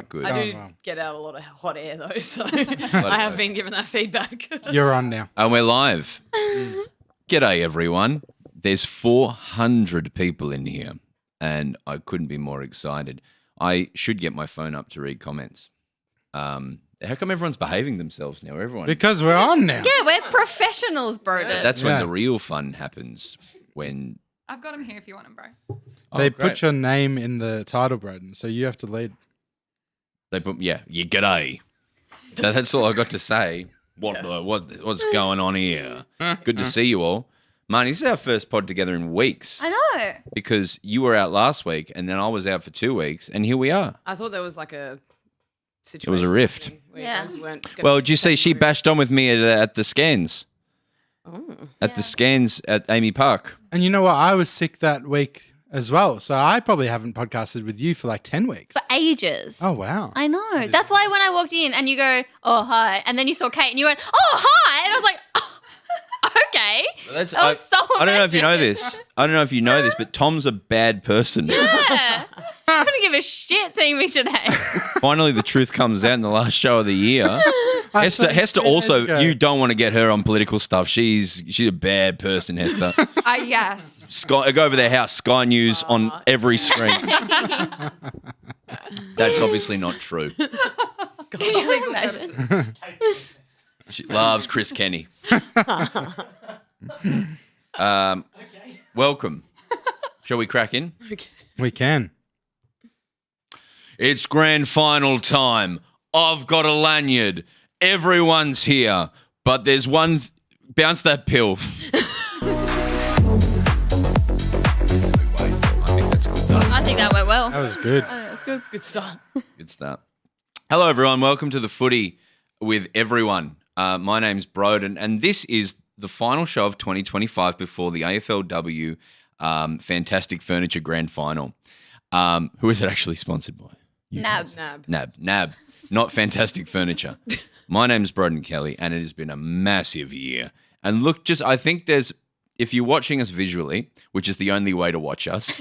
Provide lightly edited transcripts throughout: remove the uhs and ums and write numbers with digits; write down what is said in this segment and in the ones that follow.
Good. I do get out a lot of hot air though, so I have been given that feedback. You're on now. And we're live. G'day, everyone. There's 400 people in here, and I couldn't be more excited. I should get my phone up to read comments. How come everyone's behaving themselves now? Everyone. Because we're on now. Yeah, we're professionals, Broden. That's when the real fun happens. When I've got him here if you want him, bro. They great. put your name in the title, Broden, so you have to lead. They put, you g'day. That's all I got to say. What's going on here? Good to see you all. Marnie, this is our first pod together in weeks. I know. Because you were out last week and then I was out for 2 weeks and here we are. I thought there was like a situation. It was a rift. where you Yeah. guys weren't gonna Well, did you see take she the bashed on with me at the scans? Oh. At the scans at Amy Park. And you know what? I was sick that week as well, so I probably haven't podcasted with you for like 10 weeks. For ages. Oh, wow. I know. That's why when I walked in and you go, oh, hi, and then you saw Kate and you went, oh, hi. And I was like, oh, okay. That was so I don't know if you know amazing. this. I don't know if you know this, but Tom's a bad person. Yeah. I'm going to give a shit seeing me today. Finally, the truth comes out in the last show of the year. Hester also, you don't want to get her on political stuff. She's a bad person, Hester. Yes. Sky, go over their house, Sky News on every screen. That's obviously not true. Can you imagine? She loves Chris Kenny. Welcome. Shall we crack in? We can. It's grand final time. I've got a lanyard. Everyone's here. But there's one... Bounce that pill. I think that's good. I think that went well. That was good. That's good. Good start. Good start. Hello, everyone. Welcome to the Footy with everyone. My name's Broden, and this is the final show of 2025 before the AFLW Fantastic Furniture Grand Final. Who is it actually sponsored by? Nab. NAB. Not Fantastic Furniture. My name's Broden Kelly, and it has been a massive year. And look, I think if you're watching us visually, which is the only way to watch us,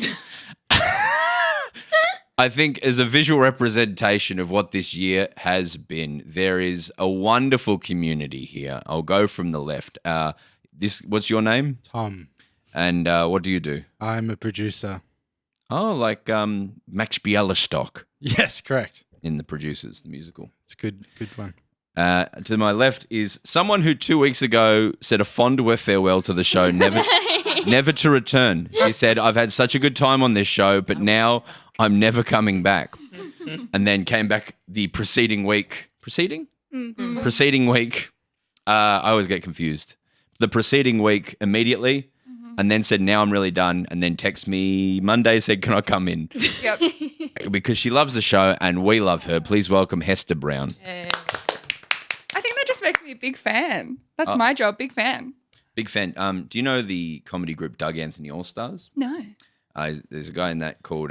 I think as a visual representation of what this year has been, there is a wonderful community here. I'll go from the left. What's your name? Tom. And what do you do? I'm a producer. Oh, like Max Bialystock Yes, correct. in The Producers, the musical. It's a good one. To my left is someone who 2 weeks ago said a fond farewell to the show, never to return. She said, I've had such a good time on this show, but now I'm never coming back. And then came back the preceding week. Preceding? Mm-hmm. Preceding week. I always get confused. The preceding week immediately, and then said, now I'm really done. And then text me Monday, said, can I come in? Yep. Because she loves the show and we love her. Please welcome Hester Brown. I think that just makes me a big fan. That's my job, big fan. Big fan. Do you know the comedy group Doug Anthony All Stars? No. There's a guy in that called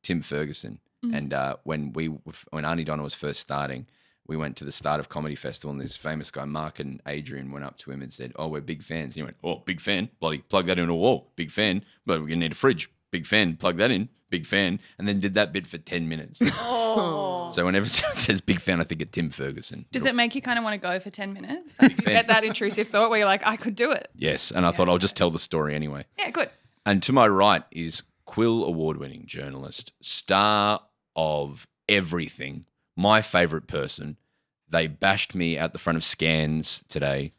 Tim Ferguson. And when Arnie Donna was first starting, we went to the start of Comedy Festival, and this famous guy, Mark and Adrian, went up to him and said, oh, we're big fans. And he went, oh, big fan? Bloody plug that into a wall. Big fan. But we're going to need a fridge. Big fan. Plug that in. Big fan. And then did that bit for 10 minutes. Oh. So whenever someone says big fan, I think of Tim Ferguson. Does it make you kind of want to go for 10 minutes? Like, you get that intrusive thought where you're like, I could do it. Yes. And I thought I'll just tell the story anyway. Yeah, good. And to my right is Quill award-winning journalist, star of everything, my favourite person. They bashed me at the front of Scans today.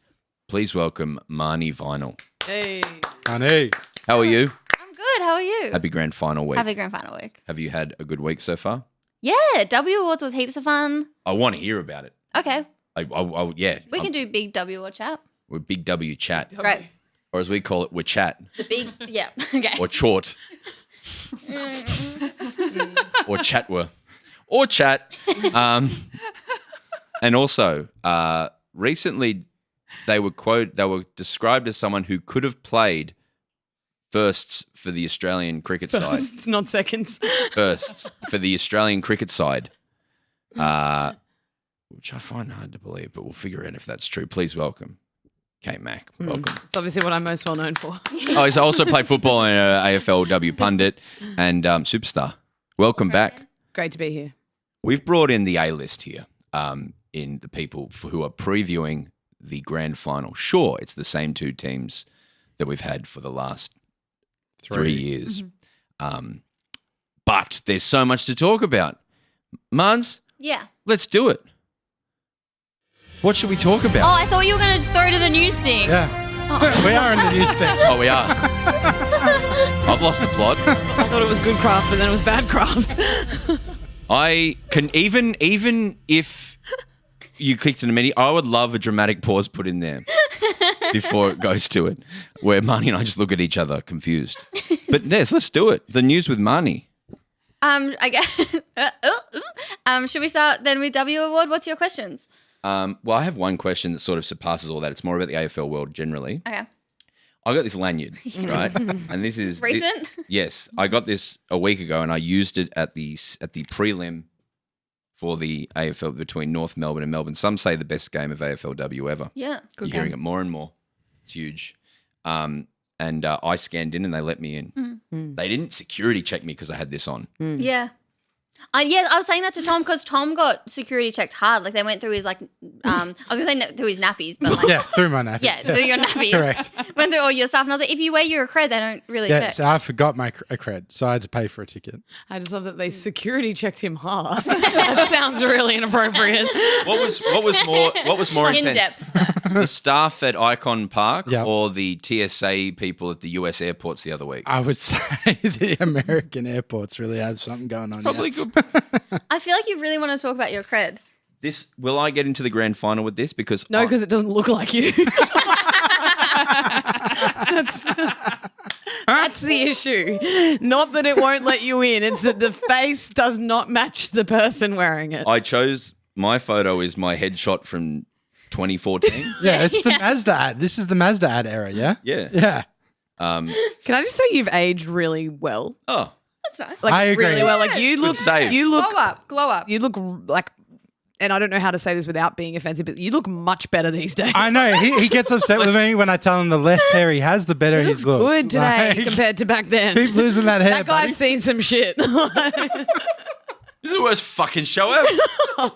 Please welcome Marnie Vinyl. Hey. Honey. How are you? I'm good. How are you? Happy grand final week. Happy grand final week. Have you had a good week so far? Yeah, W Awards was heaps of fun. I want to hear about it. Okay. Yeah. We can do big W or chat. We're Big W chat. Great. Or as we call it, we're chat. The big, yeah. Okay. Or chort. Or chatwer. Or chat. And also, recently they were described as someone who could have played firsts for the Australian cricket side. Firsts, not seconds. Firsts for the Australian cricket side. Which I find hard to believe, but we'll figure out if that's true. Please welcome Kate Mack. Welcome. It's obviously what I'm most well known for. Oh, he's also played football and AFLW pundit and superstar. Welcome back. Great to be here. We've brought in the A-list here in the people who are previewing the grand final. Sure, it's the same two teams that we've had for the last 3 years. But there's so much to talk about. Marns, Yeah. let's do it. What should we talk Oh, about? I thought you were going to throw to the news thing. Yeah. We are in the news thing. Oh, we are. I've lost the plot. I thought it was good craft, but then it was bad craft. I can even if you clicked in a minute, I would love a dramatic pause put in there before it goes to it, where Marnie and I just look at each other confused. But yes, let's do it. The news with Marnie. I guess. Should we start then with W Award? What's your questions? Well, I have one question that sort of surpasses all that. It's more about the AFL world generally. Okay. I got this lanyard, right? And this is Recent? Yes, I got this a week ago, and I used it at the prelim for the AFL between North Melbourne and Melbourne. Some say the best game of AFLW ever. Yeah. You're hearing it more and more. It's huge. And I scanned in, and they let me in. They didn't security check me because I had this on. Yeah. Yeah, I was saying that to Tom because Tom got security checked hard. Like they went through his I was going to say through his nappies, but like Yeah, through my nappies. yeah, through your nappies. Correct. Went through all your stuff, and I was like, if you wear your cred, they don't really Yeah, check. so I forgot my cred, so I had to pay for a ticket. I just love that they security checked him hard. That sounds really inappropriate. What was more In intense? depth. The staff at Icon Park Yep. or the TSA people at the US airports the other week? I would say the American airports really have something going on. Probably here. good. I feel like you really want to talk about your cred. Will I get into the grand final with this? Because No, because it doesn't look like you. That's the issue. Not that it won't let you in. It's that the face does not match the person wearing it. I chose my photo is my headshot from 2014. Yeah, it's the Mazda ad. This is the Mazda ad era, yeah? Yeah. Yeah. Can I just say you've aged really well? Oh, That's nice. Like I agree. really well. Like you Good look, save. Glow up. you look like, and I don't know how to say this without being offensive, but you look much better these days. I know. He gets upset with me when I tell him the less hair he has, the better he looks. Good today Like, compared to back then. keep losing that hair, That guy's buddy. seen some shit. this is the worst fucking show ever. No,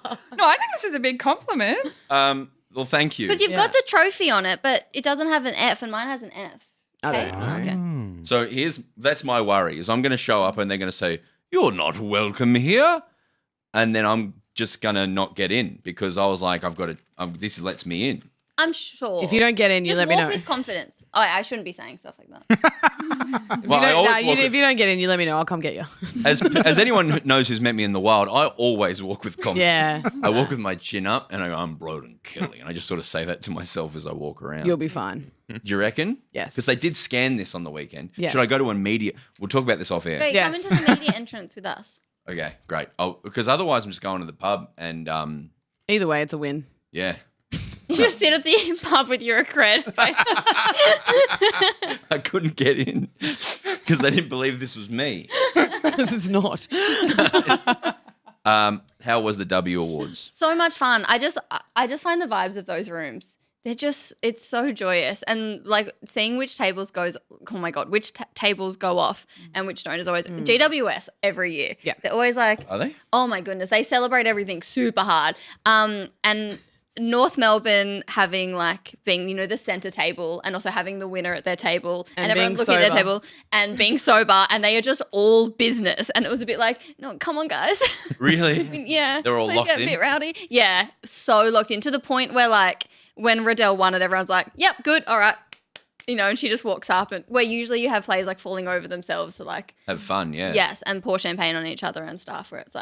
I think this is a big compliment. Well, thank you. Because you've got the trophy on it, but it doesn't have an F, and mine has an F. I Okay. don't know. Okay. So that's my worry is I'm going to show up and they're going to say, you're not welcome here. And then I'm just going to not get in because I was like, this lets me in. I'm sure. If you don't get in, you Just let me walk know. with confidence. Oh, I shouldn't be saying stuff like that. Well, If you don't get in, you let me know. I'll come get you. as anyone who knows who's met me in the wild, I always walk with confidence. Yeah. I walk with my chin up and I go, I'm Broden Kelly. And I just sort of say that to myself as I walk around. You'll be fine. Do you reckon? Yes. Because they did scan this on the weekend. Yes. Should I go to a media? We'll talk about this off air. Great, Yes. come into the media entrance with us. Okay, great. Because otherwise I'm just going to the pub and Either way, it's a win. yeah. You just sit at the pub with your cred. I couldn't get in because they didn't believe this was me. Because it's not. How was the W Awards? So much fun. I just find the vibes of those rooms. It's so joyous, and like seeing which tables tables go off and which don't is always GWS every year. Yeah. They're always like, Are they? oh my goodness, they celebrate everything super hard. And North Melbourne having being the center table and also having the winner at their table and everyone being looking at their sober. table and being sober, and they are just all business, and it was a bit like, no, come on guys. Really? Yeah. They're all please locked get in? a bit rowdy. Yeah. So locked in to the point where when Riddell won it, everyone's like, yep, good, all right. And she just walks up, and where usually you have players falling over themselves to Have fun, yeah. yes, and pour champagne on each other and stuff, where it's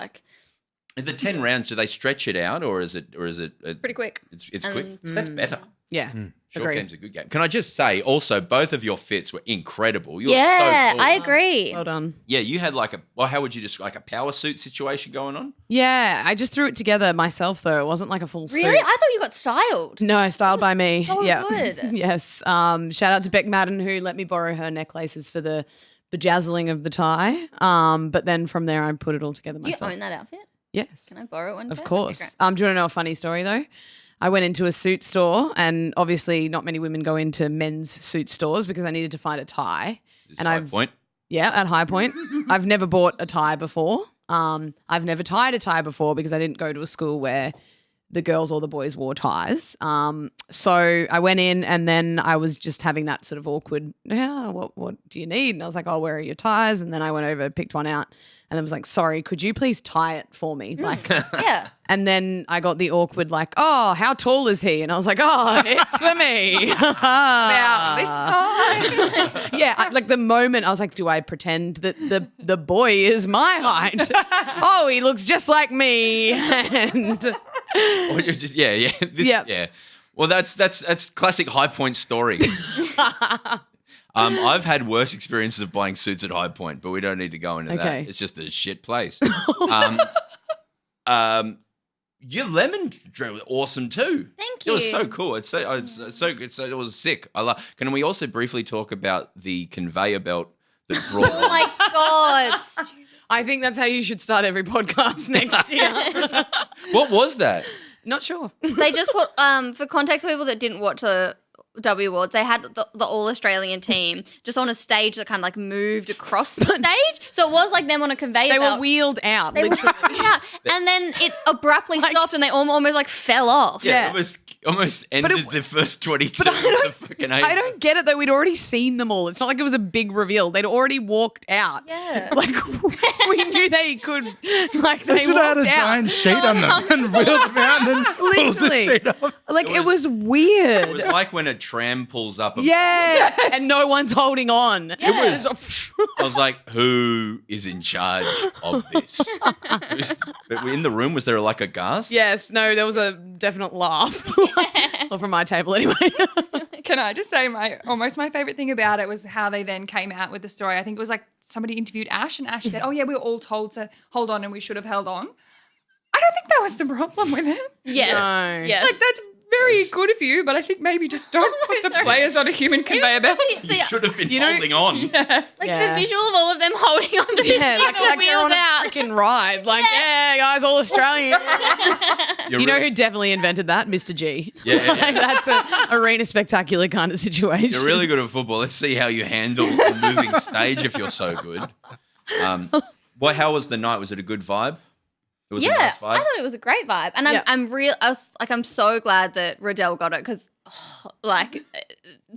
The 10 rounds, do they stretch it out or is it pretty quick. It's quick. So that's better. Yeah. Short Agree. game's a good game. Can I just say also both of your fits were incredible. You look Yeah, so cool. I agree. Well done. Yeah, you had how would you describe a power suit situation going on? Yeah, I just threw it together myself though. It wasn't like a full suit. Really? I thought you got styled. No, styled by me. so yeah. good. Yes. Shout out to Beck Madden who let me borrow her necklaces for the bejazzling of the tie. But then from there I put it all together Do you myself. own that outfit? Yes. Can I borrow one? Of day? course. Okay, Do you want to know a funny story though? I went into a suit store, and obviously not many women go into men's suit stores because I needed to find a tie. Is And my I've point. Yeah, at High Point. I've never bought a tie before. I've never tied a tie before because I didn't go to a school where the girls or the boys wore ties. So I went in, and then I was just having that sort of awkward, what do you need? And I was like, where are your ties? And then I went over, picked one out, and then was like, sorry, could you please tie it for me? Yeah. And then I got the awkward how tall is he? And I was like, it's for me. About this time. Yeah, the moment I was like, do I pretend that the boy is my height? He looks just like me. And Or you're just Yep. Well, that's classic High Point story. I've had worse experiences of buying suits at High Point, but we don't need to go into Okay. that. It's just a shit place. Your lemon drink was awesome too. Thank It was you. so cool. It was sick. Can we also briefly talk about the conveyor belt that brought? Oh my god. Stupid. I think that's how you should start every podcast next year. What was that? Not sure. They just put for context for people that didn't watch the W Awards, they had the all Australian team just on a stage that kind of moved across the stage. So it was like them on a conveyor They belt. were wheeled out, They were literally. yeah, and then it abruptly stopped, and they almost fell off. Yeah, Yeah. it almost ended the first 22 But of the fucking 8. I don't get it though. We'd already seen them all. It's not like it was a big reveal. They'd already walked out. Yeah. We knew they could. They They should have had walked a out. giant sheet on them and wheeled them out and then pulled the Literally. sheet off. It was weird. It was like when a tram pulls up. Yeah, and no one's holding on. It was. I was like, who is in charge of this? But in the room, was there a gas? Yes, no, there was a definite laugh. Well, from my table anyway. Can Can I just say my favorite thing about it was how they then came out with the story. I think it was like somebody interviewed Ash and Ash said, oh yeah, we were all told to hold on and we should have held on. I don't think that was the problem with it. Yes. No. Yes. Like that's very good of you, but I think maybe just don't put the players on a human conveyor belt. You should have been holding on. Like the visual of all of them holding on to this thing like with they're wheels on a out. freaking ride. Like, yeah, guys, all Australian. You're You know re- who definitely invented that? Mr. G. Yeah, yeah, Like, that's an arena spectacular kind of situation. You're really good at football. Let's see how you handle a moving stage if you're so good. How was the night? Was it a good vibe? It was a nice vibe? I thought it was a great vibe, and Yeah. I'm so glad that Riddell got it because,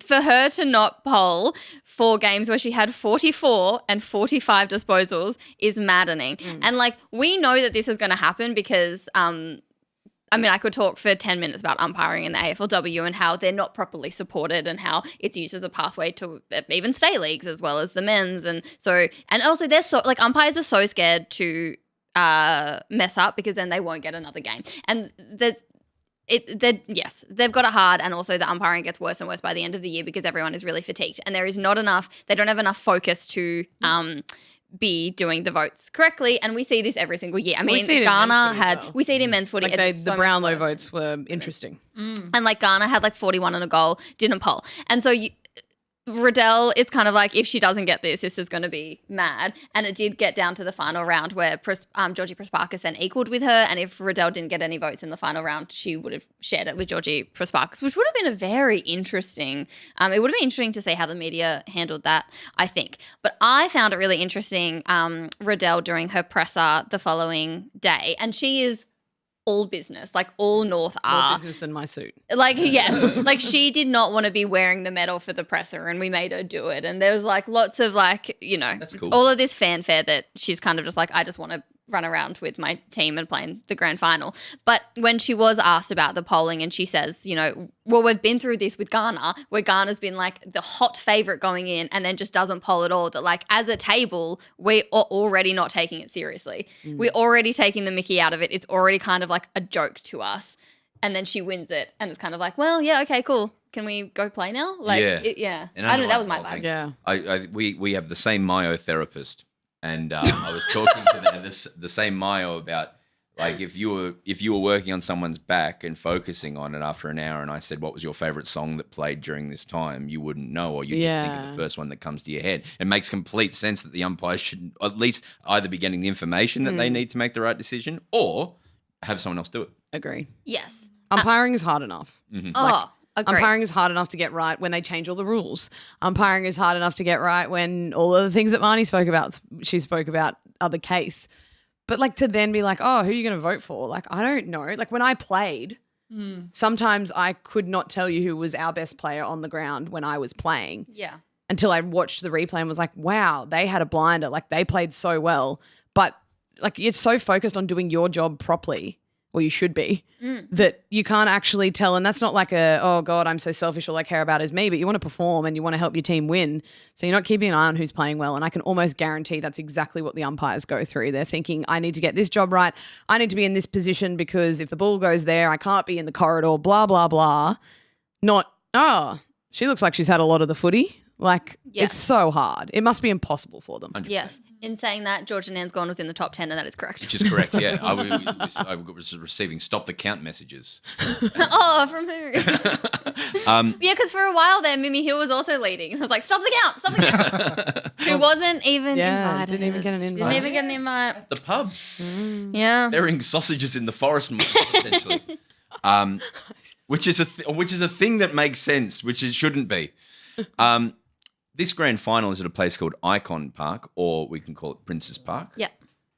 for her to not poll 4 games where she had 44 and 45 disposals is maddening, and we know that this is going to happen because I could talk for 10 minutes about umpiring in the AFLW and how they're not properly supported and how it's used as a pathway to even state leagues as well as the men's, and also they're so umpires are so scared to mess up because then they won't get another game. And they've got it hard, and also the umpiring gets worse and worse by the end of the year because everyone is really fatigued and there is not enough, they don't have enough focus to be doing the votes correctly, and we see this every single year. I mean, see it in Ghana men's footy had as well. we see it in men's footy. Like It's the so Brownlow much worse. votes were interesting. And Ghana had 41 and a goal, didn't poll. And so Riddell, it's kind of like if she doesn't get this is going to be mad. And it did get down to the final round where Georgie Prasparkas then equaled with her. And if Riddell didn't get any votes in the final round, she would have shared it with Georgie Prasparkas, which would have been a very interesting. It would have been interesting to see how the media handled that, I think. But I found it really interesting, Riddell during her presser the following day. And she is all business, all North More are. business than my suit. Yes. She did not want to be wearing the medal for the presser and we made her do it. And there was lots of That's cool. all of this fanfare that she's kind of just I just want to run around with my team and play in the grand final. But when she was asked about the polling and she says, well, we've been through this with Ghana, where Ghana's been the hot favourite going in and then just doesn't poll at all, that as a table, we are already not taking it seriously. We're already taking the mickey out of it. It's already kind of a joke to us. And then she wins it and it's kind of well, yeah, okay, cool. Can we go play now? Yeah. And I don't know, that was my whole vibe. thing. Yeah. We have the same myotherapist, and I was talking to the same myo about if you were working on someone's back and focusing on it after an hour, and I said, what was your favorite song that played during this time? You wouldn't know, or you just think of the first one that comes to your head. It makes complete sense that the umpires should at least either be getting the information that they need to make the right decision, or have someone else do it. Agree. Yes. Umpiring is hard enough. Agreed. Umpiring is hard enough to get right when they change all the rules. Umpiring is hard enough to get right when all of the things that Marnie spoke about, she spoke about are the case. But to then be oh, who are you going to vote for? I don't know. When I played, sometimes I could not tell you who was our best player on the ground when I was playing. Yeah. Until I watched the replay and was wow, they had a blinder. They played so well. But you're so focused on doing your job properly, or you should be, that you can't actually tell. And that's not oh God, I'm so selfish, all I care about is me, but you want to perform and you want to help your team win. So you're not keeping an eye on who's playing well. And I can almost guarantee that's exactly what the umpires go through. They're thinking, I need to get this job right. I need to be in this position because if the ball goes there, I can't be in the corridor, blah, blah, blah. Not, oh, she looks like she's had a lot of the footy. It's so hard. It must be impossible for them. 100%. Yes. In saying that, Georgia Nansgorn was in the top 10 and that is correct. Which is correct, yeah. I was receiving stop the count messages. Oh, from who? Because for a while there, Mimi Hill was also leading. I was stop the count. Who wasn't even invited. Didn't even get an invite. Didn't even get an invite. The pub. Yeah. They're eating sausages in the forest, potentially. Which is a thing that makes sense, which it shouldn't be. This grand final is at a place called Icon Park, or we can call it Princess Park. Yeah.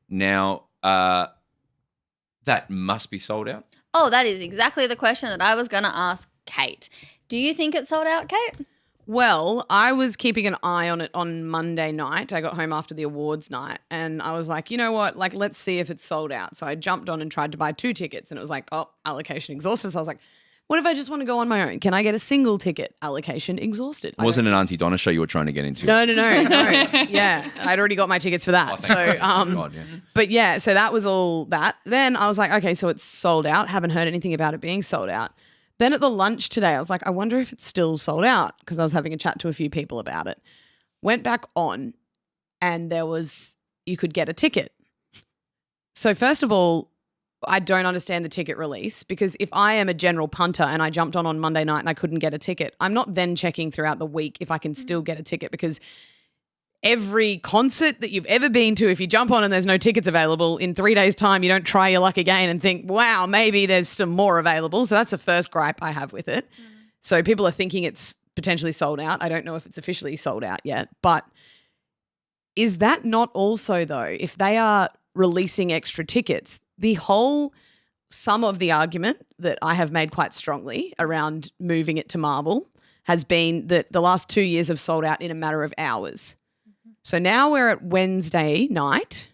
Now, that must be sold out. Oh, that is exactly the question that I was going to ask Kate. Do you think it's sold out, Kate? Well, I was keeping an eye on it on Monday night. I got home after the awards night and I was you know what? Let's see if it's sold out. So I jumped on and tried to buy 2 tickets and it was oh, allocation exhausted. So I was what if I just want to go on my own? Can I get a single ticket? Allocation exhausted. Wasn't an Auntie Donna show you were trying to get into? No. Yeah, I'd already got my tickets for that. Thank God, yeah. But yeah, so that was all that. Then I was okay, so it's sold out. Haven't heard anything about it being sold out. Then at the lunch today, I was like, I wonder if it's still sold out because I was having a chat to a few people about it. Went back on and you could get a ticket. So first of all, I don't understand the ticket release because if I am a general punter and I jumped on Monday night and I couldn't get a ticket, I'm not then checking throughout the week if I can still get a ticket because every concert that you've ever been to, if you jump on and there's no tickets available, in 3 days' time, you don't try your luck again and think, wow, maybe there's some more available. So that's the first gripe I have with it. So people are thinking it's potentially sold out. I don't know if it's officially sold out yet. But is that not also, though, if they are releasing extra tickets, some of the argument that I have made quite strongly around moving it to Marvel has been that the last 2 years have sold out in a matter of hours. So now we're at Wednesday night.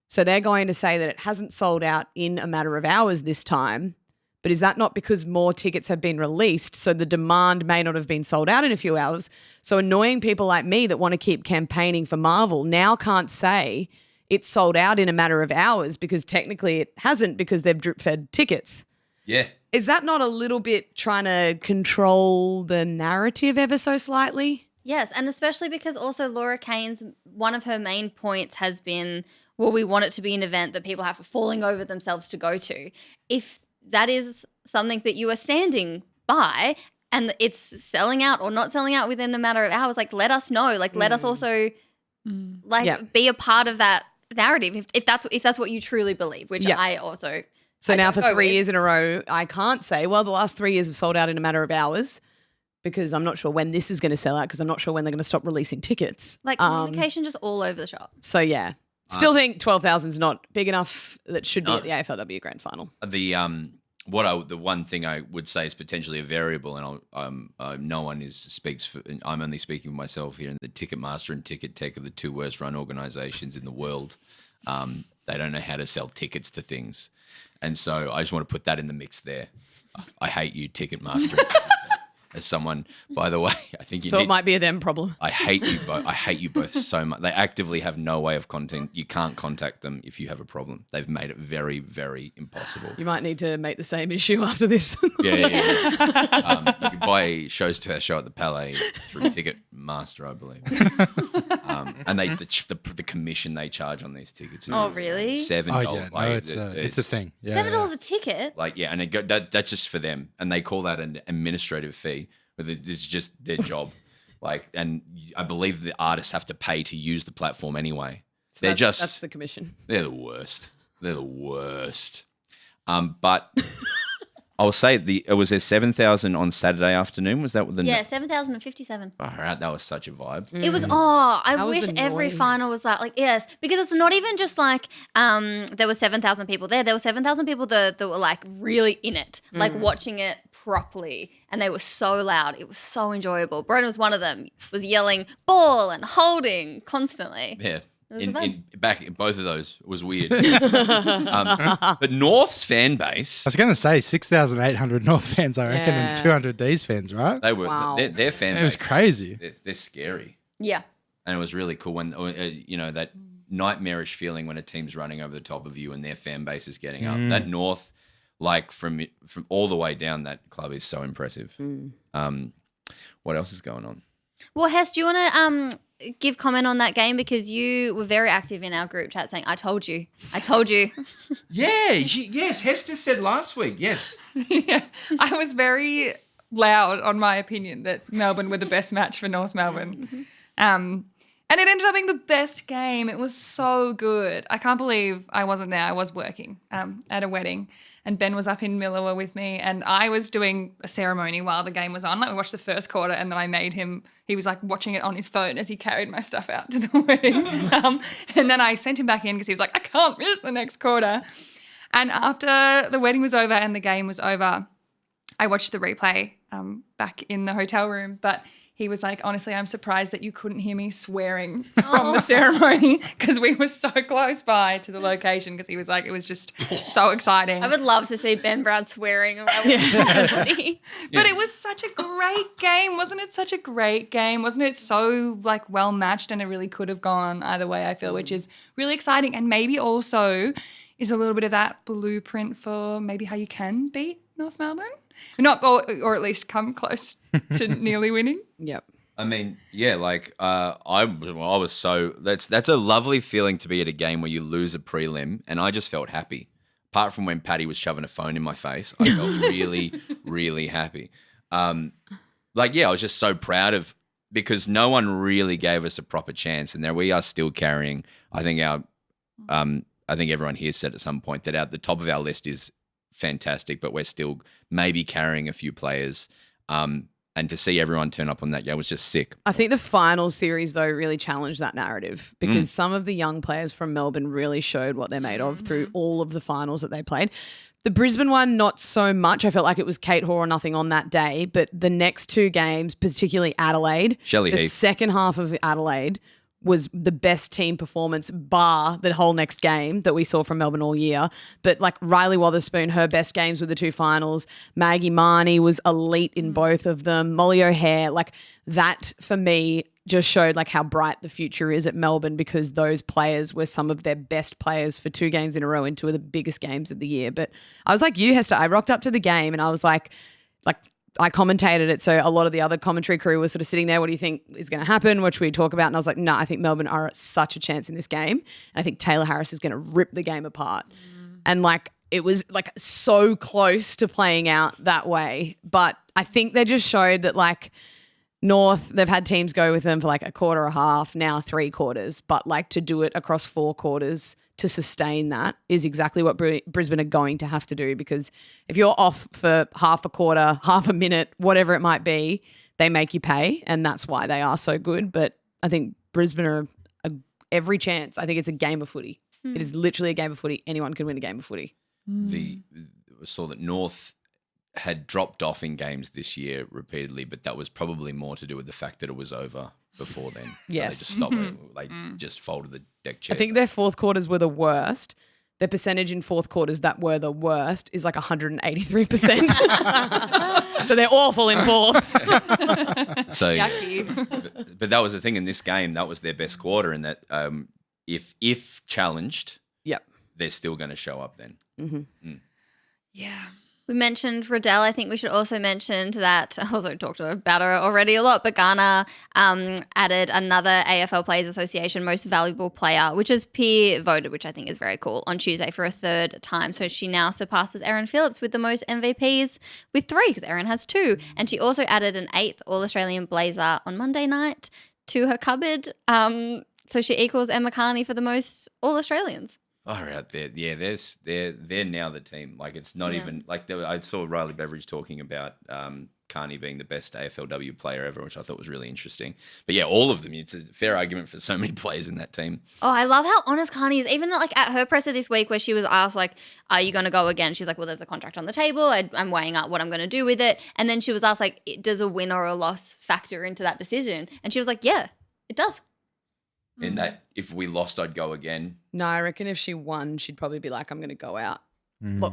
So they're going to say that it hasn't sold out in a matter of hours this time. But is that not because more tickets have been released? So the demand may not have been sold out in a few hours. So annoying people like me that want to keep campaigning for Marvel now can't say it's sold out in a matter of hours because technically it hasn't because they've drip-fed tickets. Yeah. Is that not a little bit trying to control the narrative ever so slightly? Yes, and especially because also Laura Kane's, one of her main points has been, well, we want it to be an event that people have falling over themselves to go to. If that is something that you are standing by and it's selling out or not selling out within a matter of hours, like let us know. Like let us also be a part of that narrative if that's what you truly believe, which I also. So I now don't for go 3 with. years in a row, I can't say, well, the last 3 years have sold out in a matter of hours because I'm not sure when this is going to sell out because I'm not sure when they're going to stop releasing tickets. Like communication just all over the shop. So, yeah. Still think 12,000 is not big enough that should be at the AFLW Grand Final. The one thing I would say is potentially a variable, and no one speaks for. I'm only speaking for myself here. And the Ticketmaster and Ticket Tech are the two worst run organisations in the world. They don't know how to sell tickets to things, and so I just want to put that in the mix there. I hate you, Ticketmaster. As someone, by the way, I think you. So it might be a them problem. I hate you both. I hate you both so much. They actively have no way of contact. You can't contact them if you have a problem. They've made it very, very impossible. You might need to make the same issue after this. Yeah. You can buy shows to our show at the Palais through Ticketmaster, I believe. And the commission they charge on these tickets is really? $7. Oh yeah, no, it's a thing. Yeah, $7 a ticket. And that's just for them, and they call that an administrative fee. But it's just their job. And I believe the artists have to pay to use the platform anyway. So that's the commission. They're the worst. But I'll say it was there 7,000 on Saturday afternoon. Was that what the 7,057. Oh, that was such a vibe. It was I How was wish the every noise? final was like yes, because it's not even just like there were 7,000 people there. There were 7,000 people that were like really in it, like watching it properly, and they were so loud. It was so enjoyable. Broden was one of them. Was yelling ball and holding constantly. Yeah. was a vibe. Back in both of those was weird. But North's fan base, I was going to say 6,800 North fans, I reckon, Yeah. and 200 D's fans, right? they were Wow. their fan It base. was crazy. They're scary. Yeah. And it was really cool when that nightmarish feeling when a team's running over the top of you and their fan base is getting up. That North, from all the way down, that club is so impressive. What else is going on? Well, Hess, do you want to give comment on that game because you were very active in our group chat saying, "I told you." Yeah, yes. Hester said last week. Yes. Yeah, I was very loud on my opinion that Melbourne were the best match for North Melbourne. And it ended up being the best game. It was so good. I can't believe I wasn't there. I was working at a wedding, and Ben was up in Millawa with me, and I was doing a ceremony while the game was on. Like we watched the first quarter, and then I made him. He was like watching it on his phone as he carried my stuff out to the wedding. And then I sent him back in because he was like, I can't miss the next quarter. And after the wedding was over and the game was over, I watched the replay back in the hotel room, but he was like, honestly, I'm surprised that you couldn't hear me swearing from the ceremony because we were so close by to the location because he was like, it was just so exciting. I would love to see Ben Brown swearing around with everybody. But it was such a great game. Wasn't it such a great game? Wasn't it so like well matched, and it really could have gone either way, I feel, which is really exciting. And maybe also is a little bit of that blueprint for maybe how you can beat North Melbourne. Not or at least come close to nearly winning. Yep. I mean, yeah, like I was so that's a lovely feeling to be at a game where you lose a prelim, and I just felt happy. Apart from when Paddy was shoving a phone in my face, I felt really, really happy. I was just so proud of because no one really gave us a proper chance, and there we are still carrying. I think everyone here said at some point that the top of our list is fantastic, but we're still maybe carrying a few players. And to see everyone turn up on that game was just sick. I think the final series, though, really challenged that narrative because some of the young players from Melbourne really showed what they're made of through all of the finals that they played. The Brisbane one, not so much. I felt like it was Kate Hoare or nothing on that day. But the next two games, particularly Adelaide, Shelley the Heath. second half of Adelaide was the best team performance bar the whole next game that we saw from Melbourne all year. But like Riley Wotherspoon, her best games were the two finals. Maggie Marnie was elite in both of them. Molly O'Hare, like that for me just showed like how bright the future is at Melbourne because those players were some of their best players for 2 games in a row in 2 of the biggest games of the year. But I was like you, Hester, I rocked up to the game and I was like I commentated it, so a lot of the other commentary crew was sort of sitting there, what do you think is going to happen? What should we talk about? And I was like, no, I think Melbourne are at such a chance in this game. And I think Taylor Harris is going to rip the game apart. And like it was like so close to playing out that way. But I think they just showed that like North, they've had teams go with them for like a quarter, a half, now 3 quarters. But like to do it across 4 quarters to sustain that is exactly what Brisbane are going to have to do because if you're off for half a quarter, half a minute, whatever it might be, they make you pay and that's why they are so good. But I think Brisbane are every chance. I think it's a game of footy. It is literally a game of footy. Anyone can win a game of footy. I saw that North had dropped off in games this year repeatedly, but that was probably more to do with the fact that it was over before then. So Yes. they just stopped it. They just folded the deck chair. I think their fourth quarters were the worst. Their percentage in fourth quarters that were the worst is like 183%. So they're awful in fourths. So, Yucky. but that was the thing in this game. That was their best quarter, and that if challenged, Yep. they're still going to show up then. Yeah. We mentioned Riddell. I think we should also mention that, I also talked about her already a lot, but Ghana added another AFL Players Association Most Valuable Player, which is peer voted, which I think is very cool, on Tuesday for a 3rd time. So she now surpasses Erin Phillips with the most MVPs with 3 because Erin has 2. And she also added an 8th All-Australian Blazer on Monday night to her cupboard. So she equals Emma Carney for the most All-Australians. Oh, right there. Yeah, they're now the team. Like, it's not even like I saw Riley Beveridge talking about Carney being the best AFLW player ever, which I thought was really interesting. But yeah, all of them. It's a fair argument for so many players in that team. Oh, I love how honest Carney is. Even like at her presser this week where she was asked like, are you going to go again? She's like, well, there's a contract on the table. I'm weighing up what I'm going to do with it. And then she was asked like, does a win or a loss factor into that decision? And she was like, yeah, it does. In that, if we lost, I'd go again. No, I reckon if she won, she'd probably be like, I'm going to go out.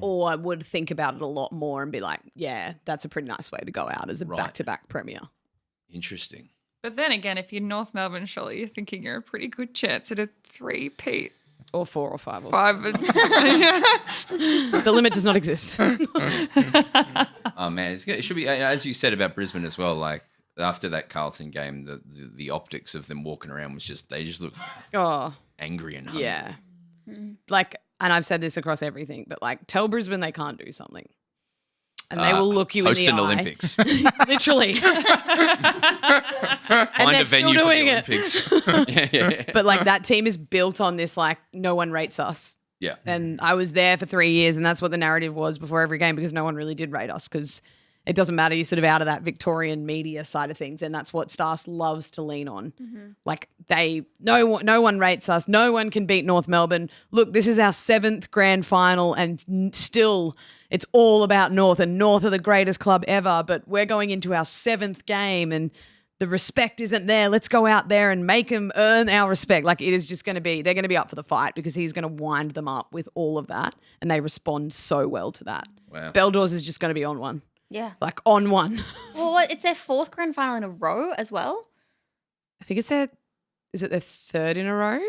Or I would think about it a lot more and be like, yeah, that's a pretty nice way to go out as a Right. back-to-back premier. Interesting. But then again, if you're North Melbourne, surely you're thinking you're a pretty good chance at a 3-peat. Or 4 or 5 or 5. The limit does not exist. Oh man, it should be as you said about Brisbane as well. Like after that Carlton game, the optics of them walking around was just they just looked Oh, angry and hungry. yeah. Like, and I've said this across everything, but like tell Brisbane they can't do something. And they will look you in host the an eye. Olympics. Literally. Find they're a still venue for doing the it. Olympics. yeah. But like that team is built on this, like, no one rates us. Yeah. And I was there for 3 years, and that's what the narrative was before every game because no one really did rate us because it doesn't matter. You're sort of out of that Victorian media side of things, and that's what Stars loves to lean on. Like no one rates us. No one can beat North Melbourne. Look, this is our 7th grand final, and still it's all about North, and North are the greatest club ever. But we're going into our 7th game, and the respect isn't there. Let's go out there and make them earn our respect. Like it is just going to be, they're going to be up for the fight because he's going to wind them up with all of that, and they respond so well to that. Wow. Beldors is just going to be on one. Yeah. Like on one. Well, it's their 4th grand final in a row as well. I think is it their 3rd in a row?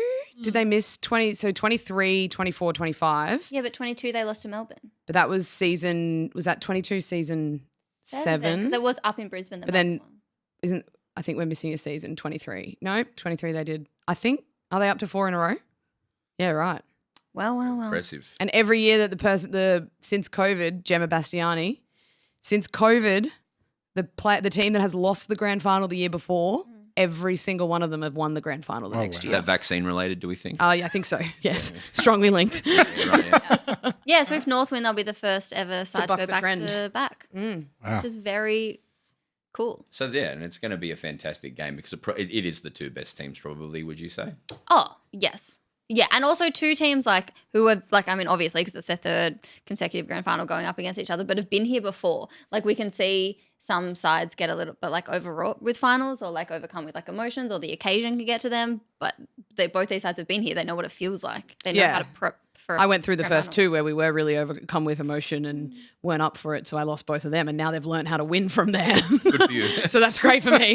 Did they miss 20? So 23, 24, 25. Yeah, but 22 they lost to Melbourne. But that was that 22 season 7? Because it was up in Brisbane. But then I think we're missing a season 23. No, 23 they did. I think, are they up to 4 in a row? Yeah, right. Well. Impressive. And every year that since COVID, Gemma Bastiani, since COVID, the team that has lost the grand final the year before, every single one of them have won the grand final the next Is year. that vaccine related, do we think? Yeah, I think so. Yes. Strongly linked. Right, yeah. Yeah, so if North win, they'll be the first ever side to buck go the back trend. to back, Wow. which is very cool. So, yeah, and it's going to be a fantastic game because it is the two best teams probably, would you say? Oh, yes. Yeah, and also two teams who are obviously because it's their third consecutive grand final going up against each other, but have been here before. Like we can see some sides get a little bit overwrought with finals or overcome with emotions or the occasion can get to them. But both these sides have been here. They know what it feels like. They know how to prep for. I went through the grand first final. two where we were really overcome with emotion and weren't up for it, so I lost both of them, and now they've learned how to win from there. Good for you. So that's great for me.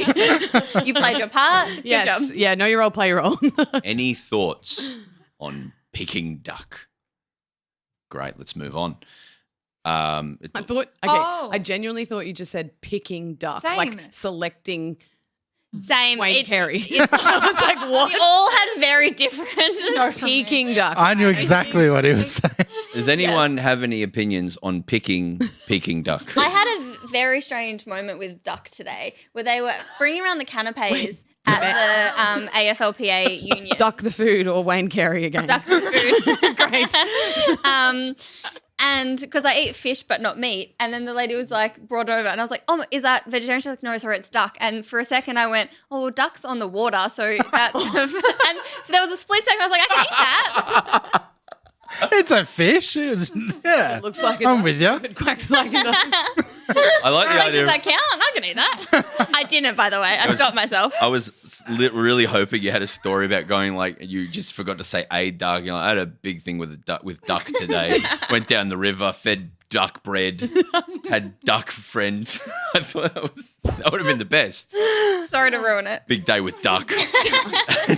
You played your part. Good Yes. job. Yeah, know your role, play your role. Any thoughts on Peking duck? Great, let's move on. I genuinely thought you just said picking duck, Same. like selecting Same. Wayne Carey. I I was like, what? We all had very different. Peking duck. I knew exactly what he was saying. Does anyone have any opinions on picking Peking duck? I had a very strange moment with duck today where they were bringing around the canapes at the AFLPA union. Duck the food or Wayne Carey again. Duck the food. Great. And because I eat fish but not meat, and then the lady was brought over, and I was like, "Oh, is that vegetarian?" She's like, "No, sorry, it's duck." And for a second, I went, "Oh, well, duck's on the water, so that's." And there was a split second. I was like, "I can eat that." It's a fish. Yeah. Looks like a I'm duck. with you. It quacks like a duck. I like the idea. Does that count? I can eat that. I didn't, by the way. I stopped myself. I was really hoping you had a story about going you just forgot to say a duck. I had a big thing with duck today. Went down the river, fed duck bread, had duck friend. I thought that would have been the best. Sorry to ruin it. Big day with duck.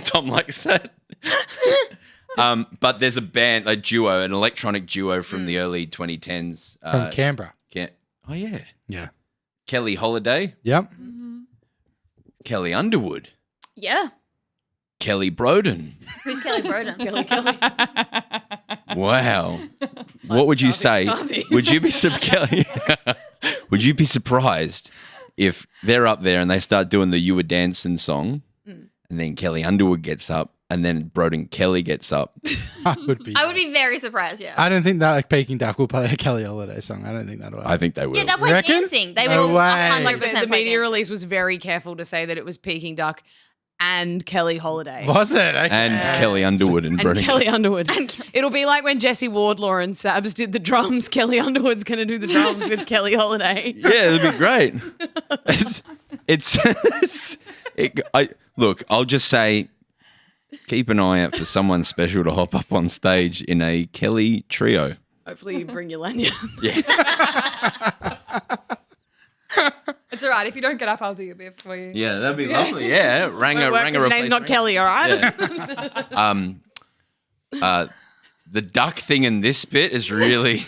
Tom likes that. But there's a band, a duo, an electronic duo from the early 2010s. From Canberra. Oh yeah, Yeah. Kelly Holiday, Yep. Kelly Underwood, Yeah. Kelly Broden. Who's Kelly Broden? Kelly. Wow. What would you say? Would you be Kelly? Would you be surprised if they're up there and they start doing the "You Were Dancing" song, and then Kelly Underwood gets up, and then Broden Kelly gets up? I would be very surprised, yeah. I don't think that Peking Duck will play a Kelly Holiday song. I don't think that'll happen. I think they will. Yeah, they'll play reckon? dancing. They No will way. 100% The play media dancing. release was very careful to say that it was Peking duck and Kelly Holiday. Was it? Okay. And Kelly Underwood and And Broden Kelly Underwood. It'll be like when Jesse Wardlaw and Sabs did the drums. Kelly Underwood's going to do the drums with Kelly Holiday. Yeah, it'd be great. Look, I'll just say, keep an eye out for someone special to hop up on stage in a Kelly trio. Hopefully you bring your lanyard. Yeah. It's all right. If you don't get up, I'll do your bit for you. Yeah, that'd be lovely. Yeah. Rang a Your name's not Kelly, all right? Yeah. The duck thing in this bit is really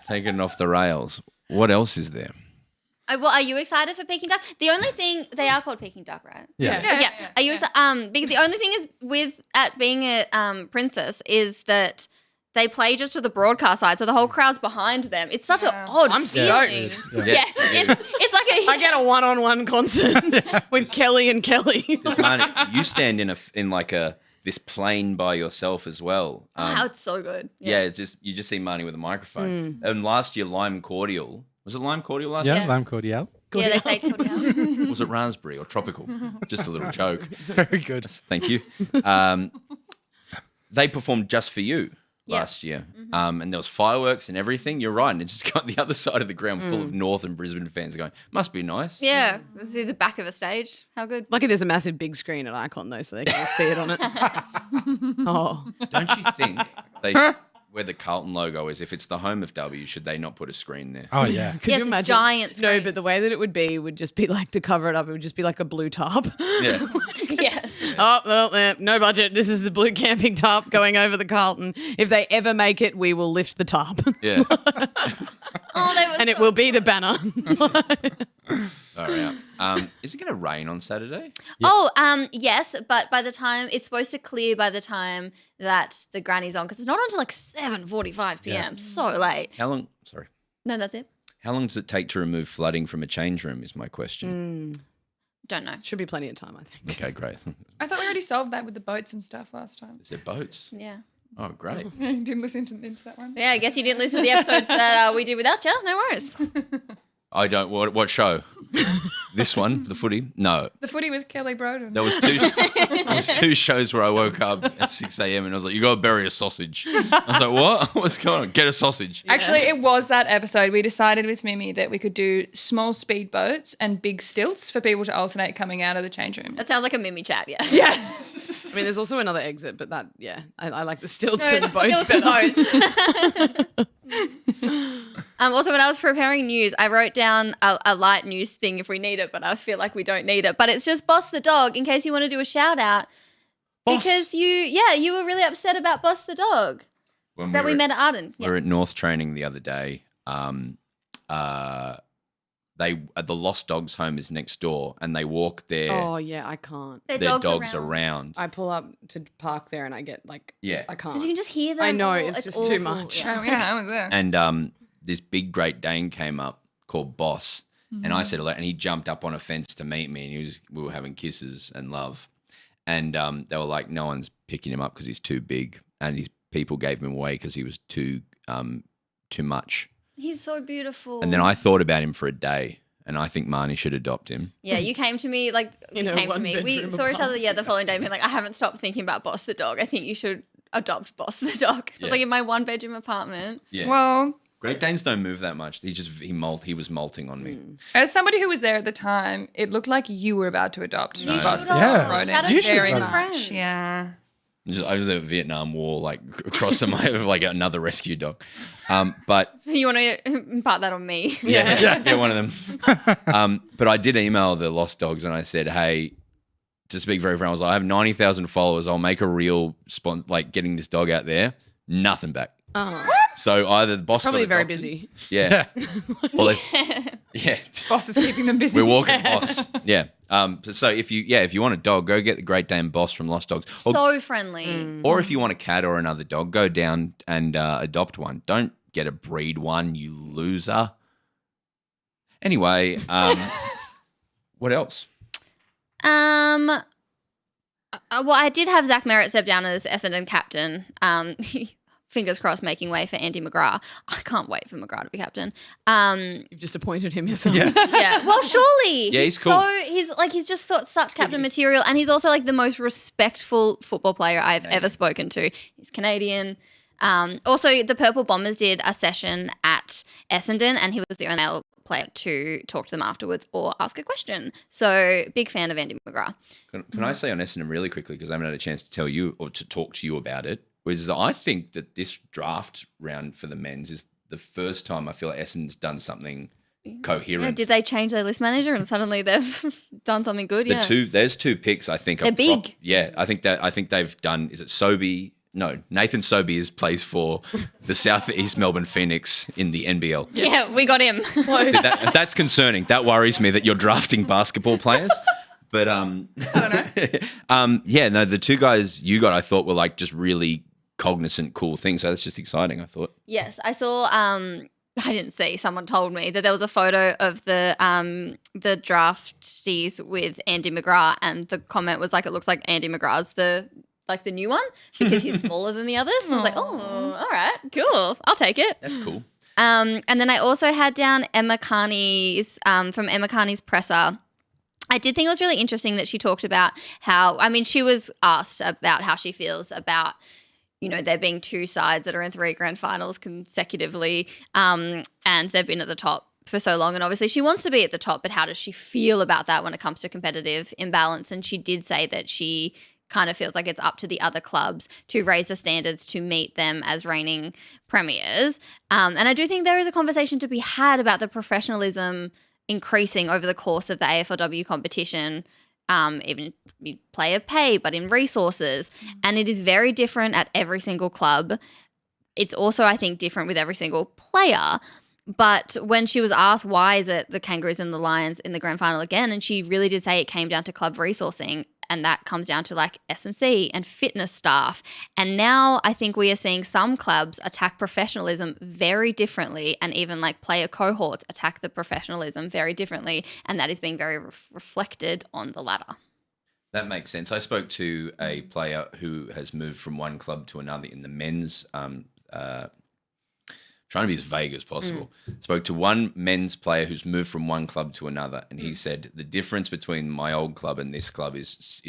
taken it off the rails. What else is there? Well, are you excited for Peking duck? The only thing they are called Peking duck, right? Yeah. Yeah. Are you excited? Because the only thing is with being a princess is that they play just to the broadcast side, so the whole crowd's behind them. It's such an odd I'm feeling. stoked. Yeah, it's like I get a one-on-one concert with Kelly and Kelly. Marnie, you stand in this plane by yourself as well. wow, it's so good. Yeah, it's just you just see Marnie with a microphone. And last year, Lime Cordial. Was it Lime Cordial last Yeah, year? Lime Cordial. Yeah, they say cordial. Was it raspberry or tropical? Just a little joke. Very good. Thank you. They performed Just For You last year. And there was fireworks and everything. You're right. And it's just got the other side of the ground full of North and Brisbane fans going, must be nice. Yeah, see the back of a stage. How good. Lucky there's a massive big screen at Icon, though, so they can all see it on it. Oh. Don't you think where the Carlton logo is, if it's the home of W, should they not put a screen there? Oh, yeah. Could Yes, you a imagine? giant No, screen. but the way that it would be would just be like to cover it up. It would just be like a blue tarp. Yeah. Yes. Oh, well, no budget. This is the blue camping tarp going over the Carlton. If they ever make it, we will lift the tarp. Yeah. Oh, they were And it so will be the banner. All right. Is it going to rain on Saturday? Oh, yes, but by the time it's supposed to clear by the time that the granny's on, because it's not until like 7:45 p.m. So late. How long? Sorry. No, that's it. How long does it take to remove flooding from a change room? Is my question. Don't know. Should be plenty of time, I think. Okay, great. I thought we already solved that with the boats and stuff last time. Is there boats? Yeah. Oh, great. You didn't listen into that one? Yeah, I guess you didn't listen to the episodes that we did without you. No worries. I don't. What show? This one, the footy? No. The footy with Kelly Broden. There was two shows where I woke up at 6 a.m. and I was like, you got to bury a sausage. I was like, what? What's going on? Get a sausage. Actually, it was that episode. We decided with Mimi that we could do small speed boats and big stilts for people to alternate coming out of the change room. That sounds like a Mimi chat, yes. Yeah. I mean, there's also another exit, but that, yeah, I like the stilts No, and the boats stilts better. and boats. Also, when I was preparing news, I wrote down a light news thing if we need it, but I feel like we don't need it. But it's just Boss the dog in case you want to do a shout out. Boss. Because you were really upset about Boss the dog When that we were met at Arden. We were at North training the other day. The Lost Dogs home is next door, and they walk their Oh, yeah, I can't. Their dogs around. I pull up to park there and I get like, Yeah. I can't. Because you can just hear them. I know, all. it's just too awful. much. Yeah. Oh, yeah, I was there. And this big Great Dane came up called Boss, and I said hello, and he jumped up on a fence to meet me, and we were having kisses and love, and they were like, no one's picking him up because he's too big, and his people gave him away because he was too much. He's so beautiful. And then I thought about him for a day, and I think Marnie should adopt him. Yeah, you came to me We one-bedroom saw each other. apartment. Yeah, the following day, being like, I haven't stopped thinking about Boss the dog. I think you should adopt Boss the dog. It was Yeah. like in my 1-bedroom apartment. Yeah. Well, Great Danes don't move that much. He was molting on me. as somebody who was there at the time, it looked like you were about to adopt No. Boss the Yeah. dog, Broden. Shout You should Very adopt. much. Friends. Yeah. I was at Vietnam War, like across my like another rescue dog. But You want to impart that on me? yeah, one of them. But I did email the Lost Dogs and I said, hey, to speak very frank, I was like, I have 90,000 followers. I'll make a real like getting this dog out there. Nothing back. Oh, So either the boss probably got very adopted- busy. Yeah. Well, yeah. Boss is keeping them busy. We're walking Boss. Yeah. So if you want a dog, go get the Great Dane Boss from Lost Dogs. So friendly. Or if you want a cat or another dog, go down and adopt one. Don't get a breed one, you loser. Anyway, what else? Well, I did have Zach Merritt step down as Essendon captain. Fingers crossed, making way for Andy McGrath. I can't wait for McGrath to be captain. You've just appointed him yourself. Yeah. Yeah. Well, surely. Yeah, he's cool. So he's just such captain material, and he's also like the most respectful football player I've ever spoken to. He's Canadian. Also, the Purple Bombers did a session at Essendon, and he was the only male player to talk to them afterwards or ask a question. So, big fan of Andy McGrath. Can I say on Essendon really quickly, because I haven't had a chance to tell you or to talk to you about it, was that I think that this draft round for the men's is the first time I feel like Essendon's done something coherent. Yeah, did they change their list manager and suddenly they've done something good? There's two picks I think They're are big. I think they've done. Is it Sobey? No, Nathan Sobey plays for the South East Melbourne Phoenix in the NBL. Yeah, we got him. That's concerning. That worries me that you're drafting basketball players. But I don't know. The two guys you got, I thought were like just really cognizant, cool things. So that's just exciting. I thought. Yes, I saw. I didn't see. Someone told me that there was a photo of the draftees with Andy McGrath, and the comment was like, "It looks like Andy McGrath's the new one because he's smaller than the others." And I was like, "Oh, all right, cool. I'll take it." That's cool. And then I also had down Emma Carney's from Emma Carney's presser. I did think it was really interesting that she talked about how, she was asked about how she feels about, there being two sides that are in 3 grand finals consecutively, and they've been at the top for so long. And obviously she wants to be at the top, but how does she feel about that when it comes to competitive imbalance? And she did say that she kind of feels like it's up to the other clubs to raise the standards to meet them as reigning premiers. And I do think there is a conversation to be had about the professionalism increasing over the course of the AFLW competition, even player pay, but in resources. And it is very different at every single club. It's also, I think, different with every single player. But when she was asked why is it the Kangaroos and the Lions in the grand final again, and she really did say it came down to club resourcing, and that comes down to like S&C and fitness staff. And now I think we are seeing some clubs attack professionalism very differently, and even like player cohorts attack the professionalism very differently, and that is being very reflected on the ladder. That makes sense. I spoke to a player who has moved from one club to another in the men's trying to be as vague as possible. Spoke to one men's player who's moved from one club to another, and he said the difference between my old club and this club is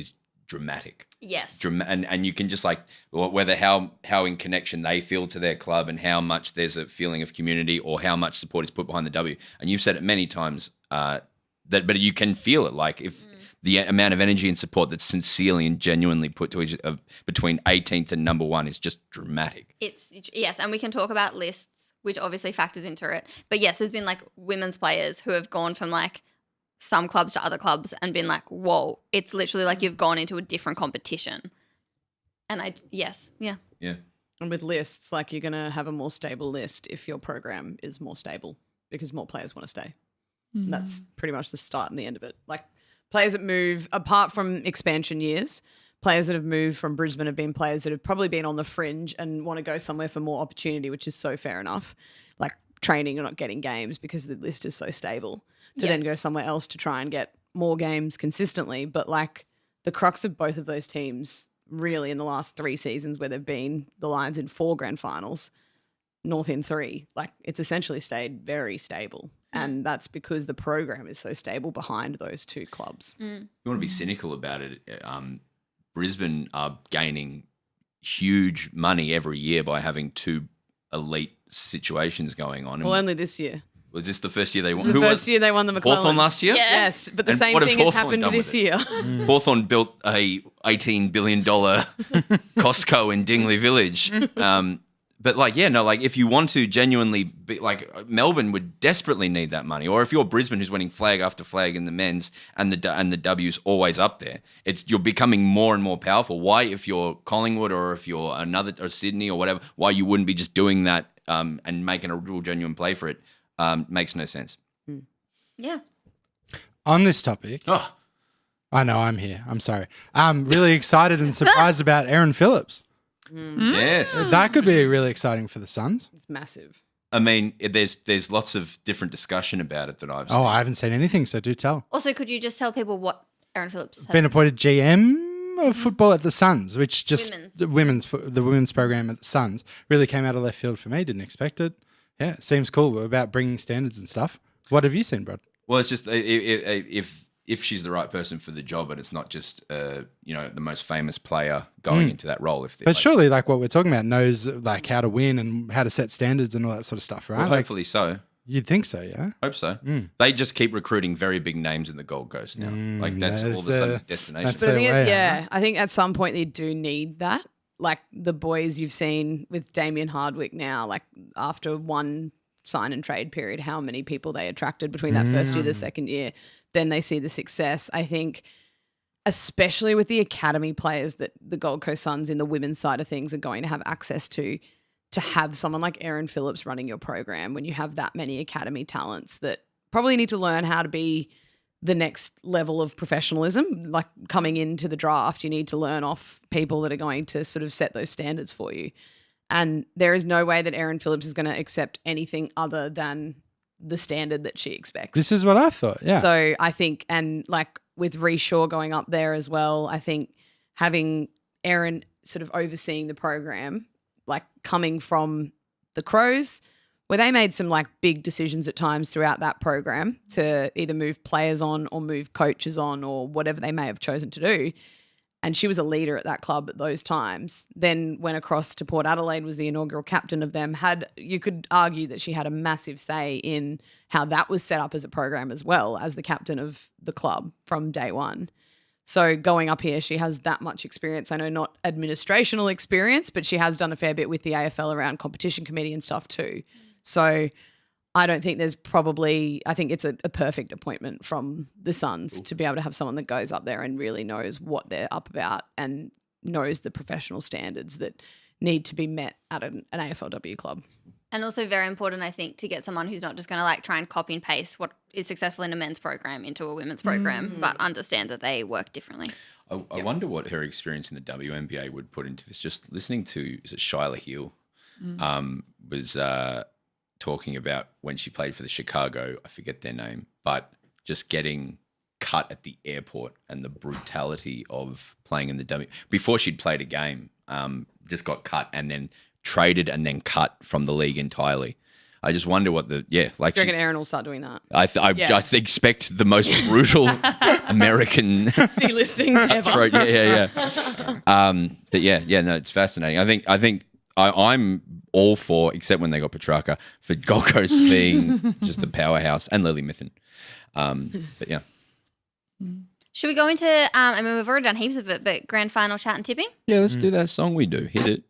dramatic. Yes. And you can just like whether how in connection they feel to their club and how much there's a feeling of community or how much support is put behind the W. And you've said it many times but you can feel it, like if the amount of energy and support that's sincerely and genuinely put to each between 18th and number 1 is just dramatic. Yes, and we can talk about lists, which obviously factors into it. But yes, there's been like women's players who have gone from like some clubs to other clubs and been like, whoa, it's literally like you've gone into a different competition. And yeah. And with lists, like you're going to have a more stable list if your program is more stable because more players want to stay. And that's pretty much the start and the end of it. Like players that move, apart from expansion years, players that have moved from Brisbane have been players that have probably been on the fringe and want to go somewhere for more opportunity, which is so fair enough. Like training or not getting games because the list is so stable to then go somewhere else to try and get more games consistently. But like the crux of both of those teams really in the last 3 seasons where they've been the Lions in 4 grand finals, North in 3, like it's essentially stayed very stable. And that's because the program is so stable behind those 2 clubs. You want to be cynical about it. Brisbane are gaining huge money every year by having 2 elite situations going on. Well, only this year. Was this the first year they won? This is the first year they won the McClellan. Hawthorn last year? Yeah. Yes, but the And same what have thing has Hawthorn happened done this with it? year. Hawthorn built a $18 billion Costco in Dingley Village. But if you want to genuinely be like Melbourne would desperately need that money, or if you're Brisbane who's winning flag after flag in the men's and the W's always up there, you're becoming more and more powerful. Why, if you're Collingwood or if you're or Sydney or whatever, why you wouldn't be just doing that and making a real genuine play for it makes no sense. Yeah. On this topic, I know I'm here. I'm sorry. I'm really excited and surprised about Aaron Phillips. Yes. That could be really exciting for the Suns. It's massive. I mean, there's lots of different discussion about it that I've seen. Oh, I haven't seen anything, so do tell. Also, could you just tell people what Aaron Phillips has Been appointed GM of football at the Suns, which just Women's. the women's program at the Suns really came out of left field for me. Didn't expect it. Yeah, it seems cool about bringing standards and stuff. What have you seen, Brod? Well, it's just if she's the right person for the job, and it's not just the most famous player going into that role. But surely, like what we're talking about, knows like how to win and how to set standards and all that sort of stuff, right? Well, hopefully so. You'd think so, yeah. Hope so. They just keep recruiting very big names in the Gold Coast now. Like that's all of a sudden destination. that's But I their think, way, I think at some point they do need that. Like the boys you've seen with Damien Hardwick now, like after one sign and trade period, how many people they attracted between that first year, the second year, then they see the success. I think especially with the academy players that the Gold Coast Suns in the women's side of things are going to have access to have someone like Aaron Phillips running your program when you have that many academy talents that probably need to learn how to be the next level of professionalism. Like coming into the draft, you need to learn off people that are going to sort of set those standards for you. And there is no way that Aaron Phillips is going to accept anything other than the standard that she expects. This is what I thought, yeah. So I think, and like with Ree Shaw going up there as well, I think having Aaron sort of overseeing the program, like coming from the Crows, where they made some like big decisions at times throughout that program to either move players on or move coaches on or whatever they may have chosen to do. And she was a leader at that club at those times. Then went across to Port Adelaide, was the inaugural captain of them. You could argue that she had a massive say in how that was set up as a program as well as the captain of the club from day one. So going up here, she has that much experience. I know not administrational experience, but she has done a fair bit with the AFL around competition committee and stuff too. So I don't think there's probably – I think it's a perfect appointment from the Suns to be able to have someone that goes up there and really knows what they're up about and knows the professional standards that need to be met at an AFLW club. And also very important, I think, to get someone who's not just going to like try and copy and paste what is successful in a men's program into a women's program, but understand that they work differently. I wonder what her experience in the WNBA would put into this. Just listening to, is it Shyla Hill, was talking about when she played for the Chicago, I forget their name, but just getting cut at the airport and the brutality of playing in the before she'd played a game, just got cut and then traded and then cut from the league entirely. I just wonder what Do you reckon Erin will start doing that? I expect the most brutal American delistings ever. No, it's fascinating. I think I'm all for, except when they got Petrarca, for Gold Coast being just a powerhouse, and Lily Mithen. But yeah. Should we go into, I mean, we've already done heaps of it, but grand final chat and tipping? Yeah, let's do that song we do. Hit it.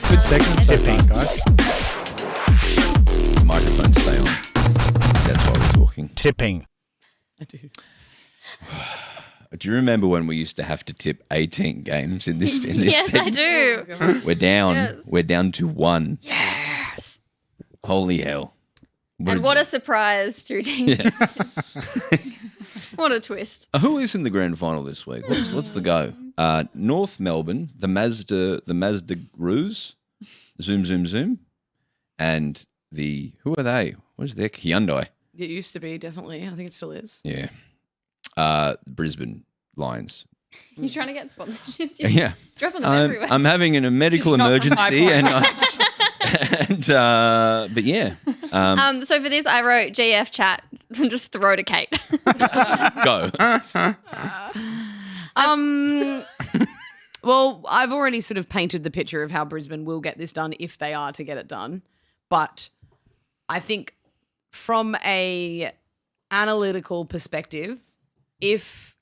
Good segment so far, guys. Microphone stay on. That's why we're talking. Tipping. I do. Do you remember when we used to have to tip 18 games in this Yes, segment? I do. We're down. Yes. We're down to 1. Yes. Holy hell. And what a surprise, Trudy. Yeah. What a twist. Who is in the grand final this week? What's the go? North Melbourne, the Mazda Roos, Zoom, and who are they? What is their Hyundai? It used to be, definitely. I think it still is. Yeah. Brisbane Lions. You're trying to get sponsorships? Yeah. Dropping them everywhere. I'm having a medical Just not from emergency, High but yeah. So for this, I wrote GF chat and just throw to Kate. Go. Well, I've already sort of painted the picture of how Brisbane will get this done if they are to get it done. But I think from a analytical perspective, if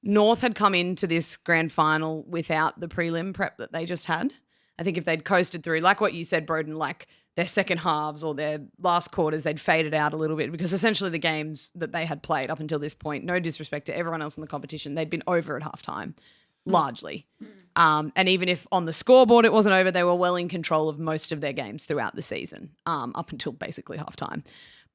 North had come into this grand final without the prelim prep that they just had, I think if they'd coasted through, like what you said, Broden, like their second halves or their last quarters, they'd faded out a little bit because essentially the games that they had played up until this point, no disrespect to everyone else in the competition, they'd been over at halftime, largely. And even if on the scoreboard it wasn't over, they were well in control of most of their games throughout the season, up until basically halftime.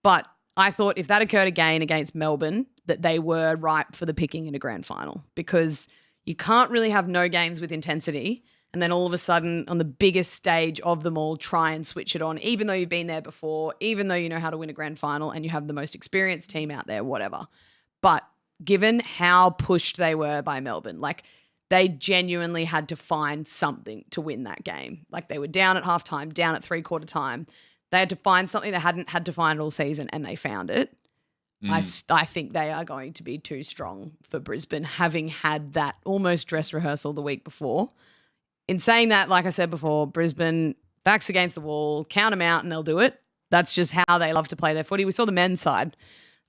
But I thought if that occurred again against Melbourne, that they were ripe for the picking in a grand final because you can't really have no games with intensity and then all of a sudden on the biggest stage of them all try and switch it on, even though you've been there before, even though you know how to win a grand final and you have the most experienced team out there, whatever. But given how pushed they were by Melbourne, like they genuinely had to find something to win that game. Like they were down at halftime, down at three-quarter time. They had to find something they hadn't had to find all season and they found it. I think they are going to be too strong for Brisbane, having had that almost dress rehearsal the week before. In saying that, like I said before, Brisbane, backs against the wall, count them out and they'll do it. That's just how they love to play their footy. We saw the men's side.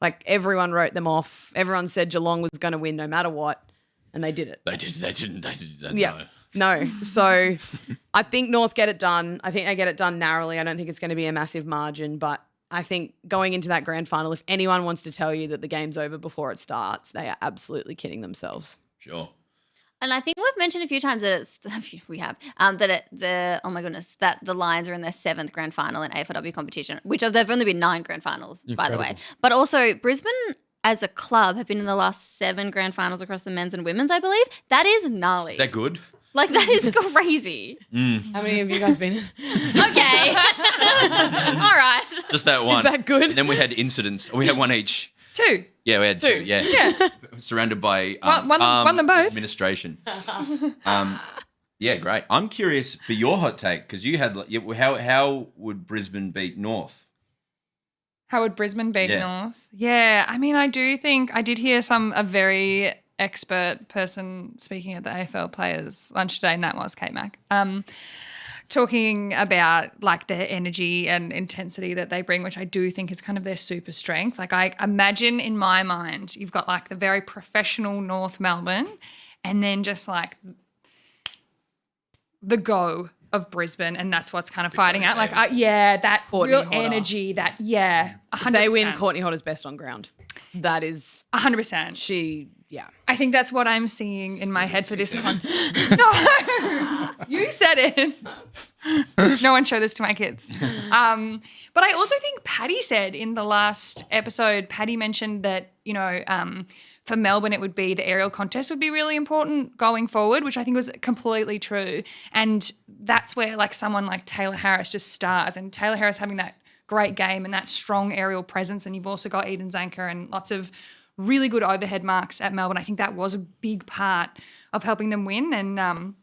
Like everyone wrote them off. Everyone said Geelong was going to win no matter what. And they did it. They didn't. Yeah. No. So I think North get it done. I think they get it done narrowly. I don't think it's going to be a massive margin, but I think going into that grand final, if anyone wants to tell you that the game's over before it starts, they are absolutely kidding themselves. Sure. And I think we've mentioned a few times that that the Lions are in their 7th grand final in AFLW competition, which there've only been 9 grand finals, by the way. But also Brisbane as a club have been in the last 7 grand finals across the men's and women's, I believe. That is gnarly. Is that good? Like, that is crazy. How many have you guys been in? Okay. All right. Just that one. Is that good? And then we had incidents. We had one each. 2. Yeah, we had 2. Yeah. Yeah. Surrounded by won them both. Administration. Yeah, great. I'm curious for your hot take because you had how would Brisbane beat North? How would Brisbane beat Yeah. North? Yeah, I mean, I do think I did hear a very expert person speaking at the AFL Players Lunch today, and that was Kate Mack, talking about like their energy and intensity that they bring, which I do think is kind of their super strength. Like I imagine in my mind, you've got like the very professional North Melbourne and then just like the go of Brisbane, and that's what's kind of fighting out. Courtney Like, that Courtney real Hodder. energy, 100%. If they win, Courtney Hodder's best on ground. That is 100%. she. Yeah. I think that's what I'm seeing in my head for this content. No, you said it. No one show this to my kids. But I also think Paddy said in the last episode, Paddy mentioned that, for Melbourne, it would be the aerial contest would be really important going forward, which I think was completely true. And that's where like someone like Taylor Harris just stars, and Taylor Harris having that great game and that strong aerial presence. And you've also got Eden Zanker and lots of really good overhead marks at Melbourne. I think that was a big part of helping them win. And I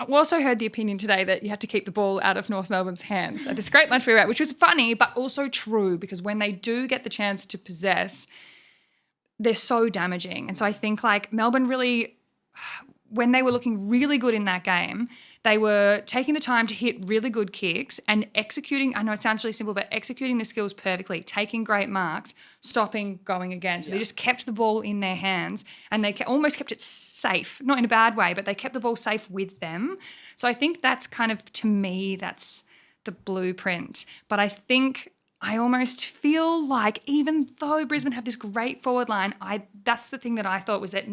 also heard the opinion today that you had to keep the ball out of North Melbourne's hands at this great lunch we were at, which was funny, but also true, because when they do get the chance to possess, they're so damaging. And so I think like Melbourne really, when they were looking really good in that game, they were taking the time to hit really good kicks and executing, I know it sounds really simple, but executing the skills perfectly, taking great marks, stopping, going again. So they just kept the ball in their hands, and they almost kept it safe, not in a bad way, but they kept the ball safe with them. So I think that's kind of, to me, that's the blueprint. But I think I almost feel like even though Brisbane have this great forward line, that's the thing that I thought was that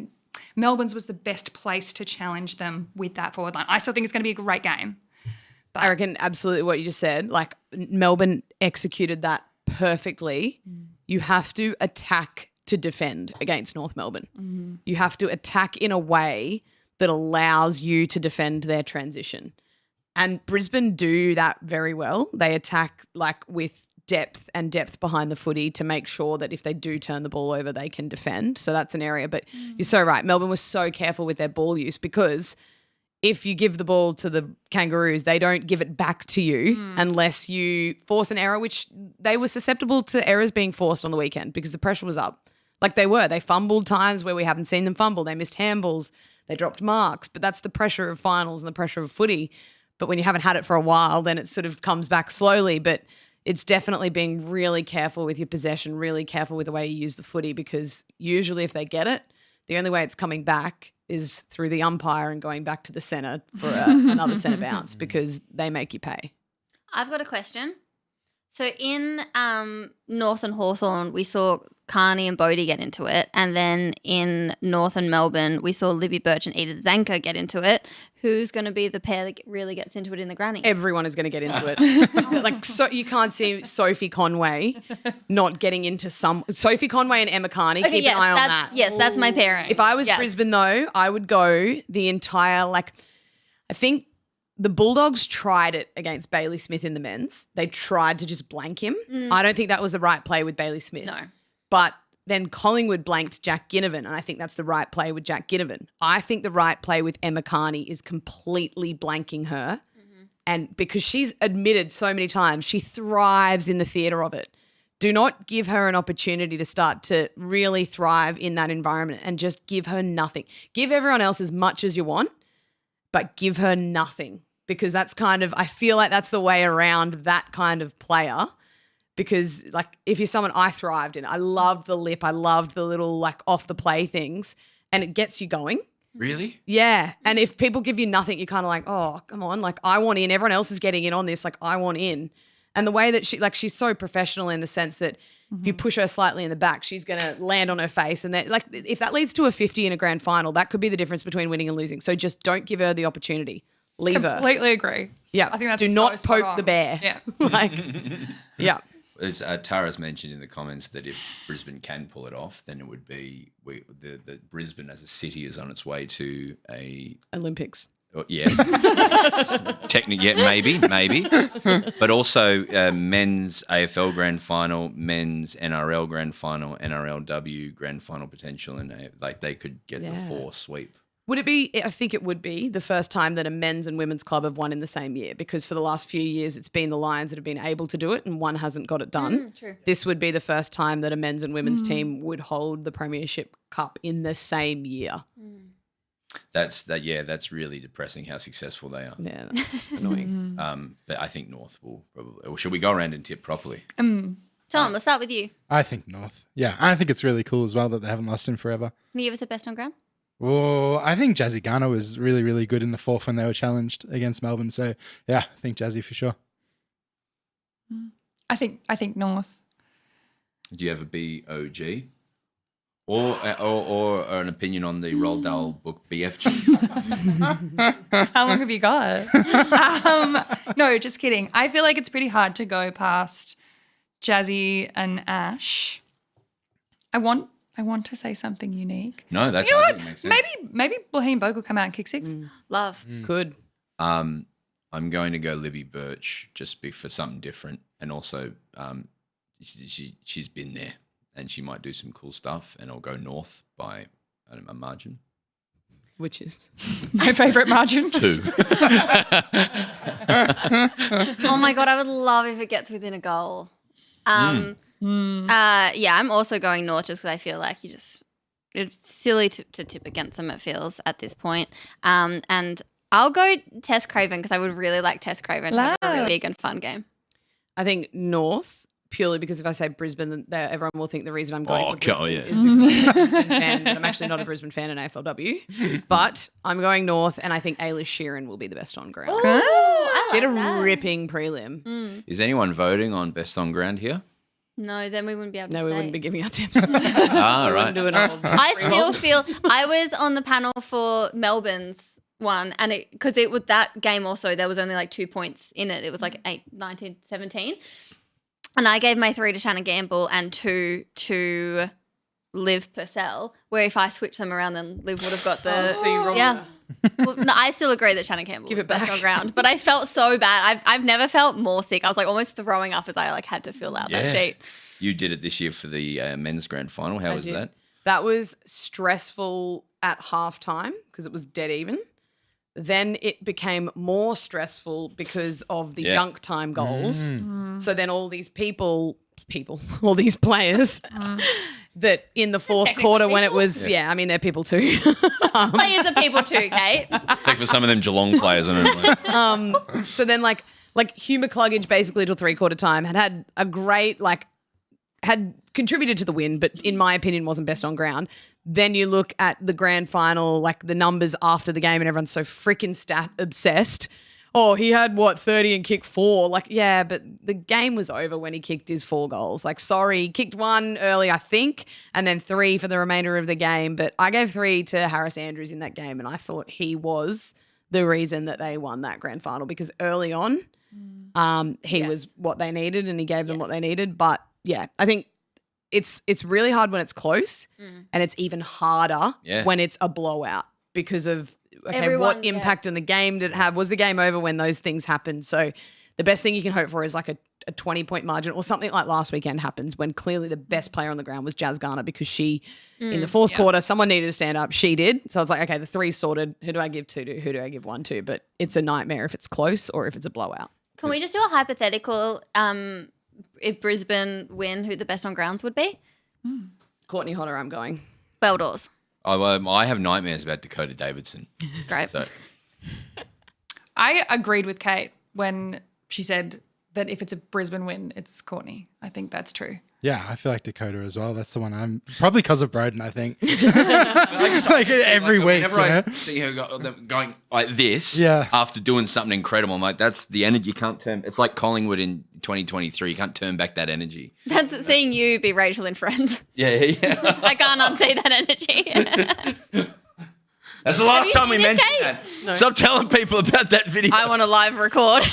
Melbourne's was the best place to challenge them with that forward line. I still think it's going to be a great game. I reckon absolutely what you just said. Like Melbourne executed that perfectly. You have to attack to defend against North Melbourne. You have to attack in a way that allows you to defend their transition. And Brisbane do that very well. They attack like with depth behind the footy to make sure that if they do turn the ball over, they can defend. So that's an area. But you're so right. Melbourne was so careful with their ball use, because if you give the ball to the Kangaroos, they don't give it back to you unless you force an error, which they were susceptible to errors being forced on the weekend because the pressure was up. Like they were. They fumbled times where we haven't seen them fumble. They missed handballs. They dropped marks. But that's the pressure of finals and the pressure of footy. But when you haven't had it for a while, then it sort of comes back slowly. But it's definitely being really careful with your possession, really careful with the way you use the footy, because usually if they get it, the only way it's coming back is through the umpire and going back to the centre for another centre bounce, because they make you pay. I've got a question. So in North and Hawthorn, we saw Carney and Bodie get into it. And then in North and Melbourne, we saw Libby Birch and Edith Zanker get into it. Who's going to be the pair that really gets into it in the granny? Everyone is going to get into it. Like, so you can't see Sophie Conway not getting into some. Sophie Conway and Emma Carney, keep an eye on that. Yes, that's my pairing. If I was Brisbane, though, I would go the entire, I think the Bulldogs tried it against Bailey Smith in the men's. They tried to just blank him. I don't think that was the right play with Bailey Smith. No. But then Collingwood blanked Jack Ginnivan, and I think that's the right play with Jack Ginnivan. I think the right play with Emma Carney is completely blanking her. And because she's admitted so many times, she thrives in the theatre of it. Do not give her an opportunity to start to really thrive in that environment, and just give her nothing. Give everyone else as much as you want, but give her nothing, because that's kind of, I feel like that's the way around that kind of player. Because if you're someone I thrived in, I loved the lip, I loved the little off the play things, and it gets you going. Really? Yeah. And if people give you nothing, you're kind of like, oh, come on, I want in. Everyone else is getting in on this. I want in. And the way that she's so professional in the sense that if you push her slightly in the back, she's going to land on her face. And if that leads to a 50 in a grand final, that could be the difference between winning and losing. So just don't give her the opportunity. Leave her. Completely agree. Yeah. I think that's do so not spot poke on. the bear. Yeah. Yeah. As Tara's mentioned in the comments, that if Brisbane can pull it off, then it would be the Brisbane as a city is on its way to a Olympics. Yeah, technically, yeah, maybe, but also men's AFL grand final, men's NRL grand final, NRLW grand final potential, and they could get the 4 sweep. Would it be, I think it would be the first time that a men's and women's club have won in the same year, because for the last few years it's been the Lions that have been able to do it and one hasn't got it done. True. This would be the first time that a men's and women's team would hold the Premiership Cup in the same year. That's really depressing how successful they are. Yeah, that's annoying. But I think North will probably. Or should we go around and tip properly? Tom, let's start with you. I think North. Yeah, I think it's really cool as well that they haven't lost him forever. Can you give us a best on ground? Oh, I think Jazzy Garner was really, really good in the fourth when they were challenged against Melbourne. So, yeah, I think Jazzy for sure. I think North. Do you have a BOG? Or an opinion on the Roald Dahl book BFG? How long have you got? No, just kidding. I feel like it's pretty hard to go past Jazzy and Ash. I want to say something unique. No, that's You know I what? think it makes sense. Maybe Blaheem Bogle come out and kick 6. Love. Could. I'm going to go Libby Birch just for something different, and also she's been there, and she might do some cool stuff, and I'll go North by a margin. Which is My favourite margin. 2. Oh my God, I would love if it gets within a goal. Yeah, I'm also going North just because I feel like it's silly to tip against them, it feels, at this point. And I'll go Tess Craven because I would really like Tess Craven to have a really big and fun game. I think North, purely because if I say Brisbane, then everyone will think the reason I'm going for Brisbane yeah. is because I'm a Brisbane fan, but I'm actually not a Brisbane fan in AFLW. But I'm going North, and I think Ailish Sheeran will be the best on ground. She had a ripping prelim. Is anyone voting on best on ground here? No, then we wouldn't be able to No, say. we wouldn't be giving our tips. Right. Do an old I still feel I was on the panel for Melbourne's one, and because it was that game also, there was only like 2 points in it. It was like 8, 19, 17. And I gave my 3 to Shannon Gamble and 2 to Liv Purcell, where if I switched them around, then Liv would have got the. so you're wrong. Yeah. Well, no, I still agree that Shannon Campbell Give was it best back. on ground, but I felt so bad. I've never felt more sick. I was like almost throwing up as I like had to fill out that Yeah. sheet. You did it this year for the men's grand final. How I was did. that? That was stressful at halftime because it was dead even. Then it became more stressful because of the junk time goals. So then all these all these players that in the fourth Technically quarter when it people? was, I mean, they're people too. Players are people too, Kate. Except for some of them Geelong players. I don't know. So then like Hugh McCluggage basically till 3/4 time had a great had contributed to the win, but in my opinion wasn't best on ground. Then you look at the grand final, like the numbers after the game, and everyone's so freaking stat obsessed. Oh, he had 30 and kicked 4. Like, yeah, but the game was over when he kicked his 4 goals. Like, sorry, he kicked 1 early, I think, and then 3 for the remainder of the game. But I gave 3 to Harris Andrews in that game, and I thought he was the reason that they won that grand final because early on, he was what they needed and he gave them what they needed. But yeah, I think it's really hard when it's close, and it's even harder when it's a blowout because of what impact in the game did it have? Was the game over when those things happened? So the best thing you can hope for is like a 20-point margin or something like last weekend happens when clearly the best player on the ground was Jazz Garner because she, in the fourth quarter, someone needed to stand up. She did. So I was like, okay, the 3 sorted. Who do I give 2 to? Who do I give 1 to? But it's a nightmare if it's close or if it's a blowout. Can we just do a hypothetical? If Brisbane win, who the best on grounds would be? Courtney Hodder, I'm going. Beldors. I have nightmares about Dakota Davidson. Great. So I agreed with Kate when she said that if it's a Brisbane win, it's Courtney. I think that's true. Yeah, I feel like Dakota as well. That's the one I'm probably because of Broden, I think. I just every week. Whenever I see her going like this, after doing something incredible, I'm like, that's the energy you can't turn. It's like Collingwood in 2023. You can't turn back that energy. That's seeing you be Rachel in Friends. Yeah. I can't unsee that energy. That's the last you time we seen this, mentioned Kate? that. No. Stop telling people about that video. I want to live record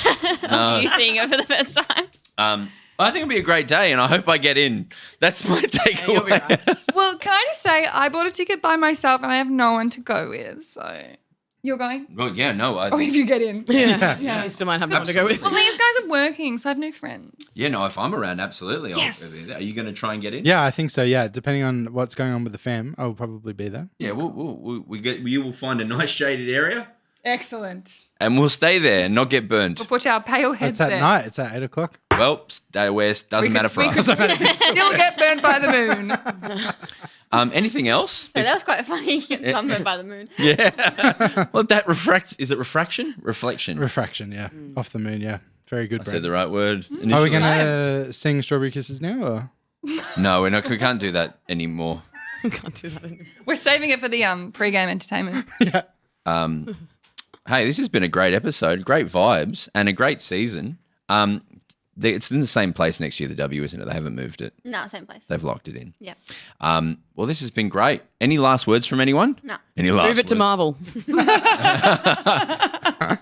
of you seeing her for the first time. I think it'll be a great day, and I hope I get in. That's my You'll be takeaway. right. Well, can I just say I bought a ticket by myself and I have no one to go with. So you're going? Well, yeah, no. I Oh, if think, you get in. Yeah. You still might have someone to go with. Well, these guys are working, so I have no friends. yeah, no. If I'm around, absolutely. Yes. Are you going to try and get in? Yeah, I think so. Yeah, depending on what's going on with the fam, I'll probably be there. Yeah. You will find a nice shaded area, Excellent. and we'll stay there and not get burnt. We'll put our pale heads It's at there. night. It's at 8 o'clock. Well, doesn't matter for we us. could still get burnt by the moon. Anything else? So that was quite funny. You get sunburned by the moon. Yeah. Well, is it refraction? Reflection. Refraction, yeah. Off the moon, yeah. Very good, I said Brad. the right word. Are we initially. going to sing Strawberry Kisses now? Or? No, we can't do that anymore. I can't do that anymore. We're saving it for the pre-game entertainment. Yeah. Hey, this has been a great episode, great vibes, and a great season. It's in the same place next year, the W, isn't it? They haven't moved it. No, same place. They've locked it in. Yeah. Well, this has been great. Any last words from anyone? No. Any last Move it to words? Marvel.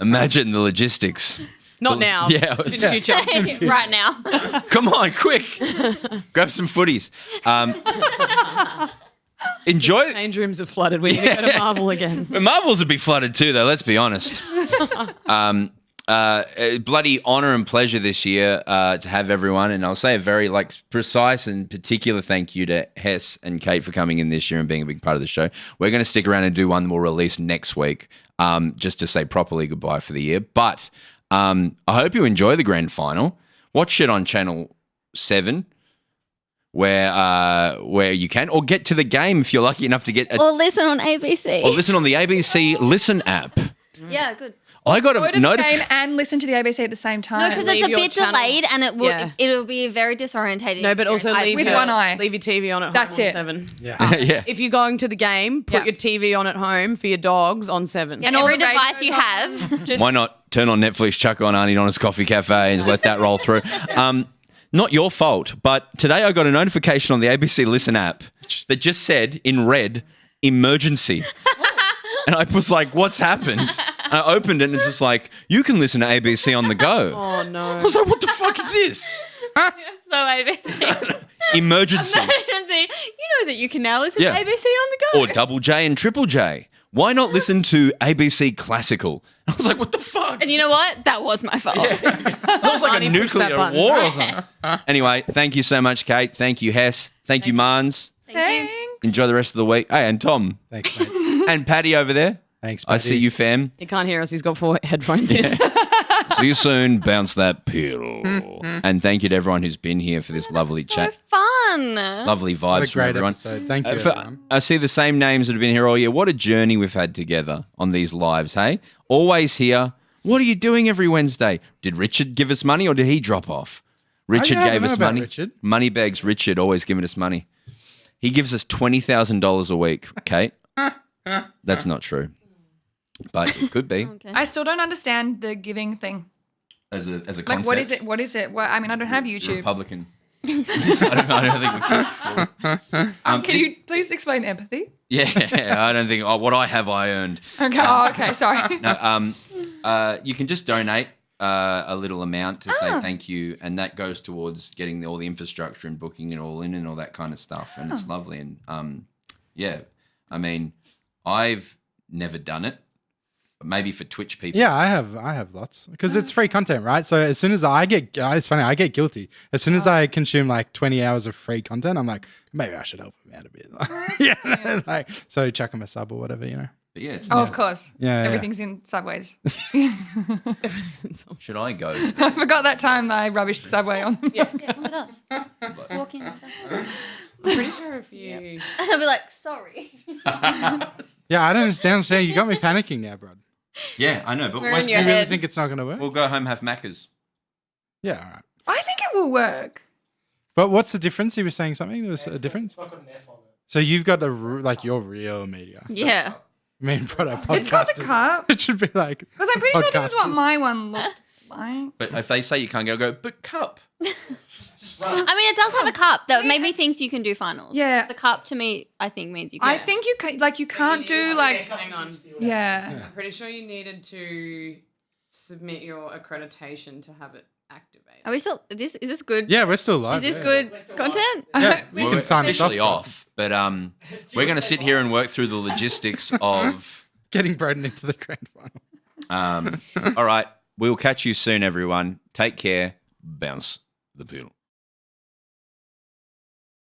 Imagine the logistics. Not now. Yeah. In the future. Right now. Come on, quick. Grab some footies. Enjoy. Change rooms are flooded. We need to go to Marvel again. Marvels would be flooded too, though, let's be honest. Bloody honour and pleasure this year to have everyone. And I'll say a very precise and particular thank you to Hess and Kate for coming in this year and being a big part of the show. We're going to stick around and do one we'll release next week just to say properly goodbye for the year. But I hope you enjoy the grand final. Watch it on Channel 7 where you can, or get to the game if you're lucky enough to get Or listen on ABC. or listen on the ABC Listen app. Yeah, good. I got Go a to the game notification. and listen to the ABC at the same No, time. because Leave it's a your bit channel. delayed and Yeah. it'll be very disorientating. No, but also leave with your, one eye. leave your TV on at That's home on it. 7. Yeah. Yeah. If you're going to the game, put Yeah. your TV on at home for your dogs on 7. and all every the device radios you on. have. Just Why not turn on Netflix, chuck on Auntie Donna's Coffee Cafe and just let that roll through? Not your fault, but today I got a notification on the ABC Listen app that just said in red, emergency. And I was like, what's happened? And I opened it and it's just like, you can listen to ABC on the go. Oh, I no. was like, what the fuck is this? So ABC. Emergency. Emergency. You know that you can now listen Yeah. to ABC on the go. Or Double J and Triple J. Why not listen to ABC Classical? I was like, what the fuck? And you know what? That was my fault. That was like a Arnie pushed that nuclear button. war or something. Anyway, thank you so much, Kate. Thank you, Hess. Thank you, Marns. Thank you. thanks. Enjoy the rest of the week. Hey, and Tom. Thanks, mate. And Paddy over there. Thanks, I buddy. see you, fam. He can't hear us. He's got 4 headphones in. See you soon. Bounce that pill. And thank you to everyone who's been here for this lovely So chat. fun. Lovely What a vibes from great everyone. episode. Thank you, For- everyone. I see the same names that have been here all year. What a journey we've had together on these lives, hey? Always here. What are you doing every Wednesday? Did Richard give us money or did he drop off? Richard I don't gave know us about money. Richard. Moneybags Richard always giving us money. He gives us $20,000 a week, Kate. That's not true. But it could be Okay. I still don't understand the giving thing. as a concept. Like, what is it? What is it? Well, I mean, I don't have YouTube. Republican. I don't think we can. Can you please explain empathy? Yeah, I don't think. Oh, what I have, I earned. Okay. Oh, okay. Sorry. No, you can just donate a little amount to say thank you, and that goes towards getting all the infrastructure and booking it all in and all that kind of stuff, and it's lovely. And yeah, I mean, I've never done it, but maybe for Twitch people. Yeah, I have lots because it's free content, right? So as soon as it's funny, I get guilty. As soon as I consume like 20 hours of free content, I'm like, maybe I should help them out a bit. Yeah, like so chuck them a sub or whatever, you know. But yeah, it's Oh, of course. Yeah, yeah. Everything's in Subways. should I go? I forgot that time that I rubbished Subway on. Yeah, come with us. Walk in. I'm pretty sure if you... And I'll be like, sorry. Yeah, I don't understand. You got me panicking now, bro. Yeah, I know, but We're why in You your really head. think it's not going to work? we'll go home have Maccas. Yeah, all right. I think it will work. But what's the difference? You were saying something. There was a difference. So you've got your real media. Yeah. Me and Brodo podcasters. It's called the cup. It should be like. Because I'm pretty sure this is what podcasters. my one looked like. But if they say you can't go, but cup. I mean, it does have a cup that made me think you can do finals. Yeah. The cup to me, I think means you can. I think you can, like, you can't do like, Hang on. yeah. I'm pretty sure you needed to submit your accreditation to have it activated. Are we still? Is this good? Yeah, we're still live. Is this yeah. good content? Yeah, we Well, can we're sign us off. officially off, but we're going to sit here and work through the logistics of. Getting Broden into the grand final. All right, we'll catch you soon, everyone. Take care. Bounce the poodle.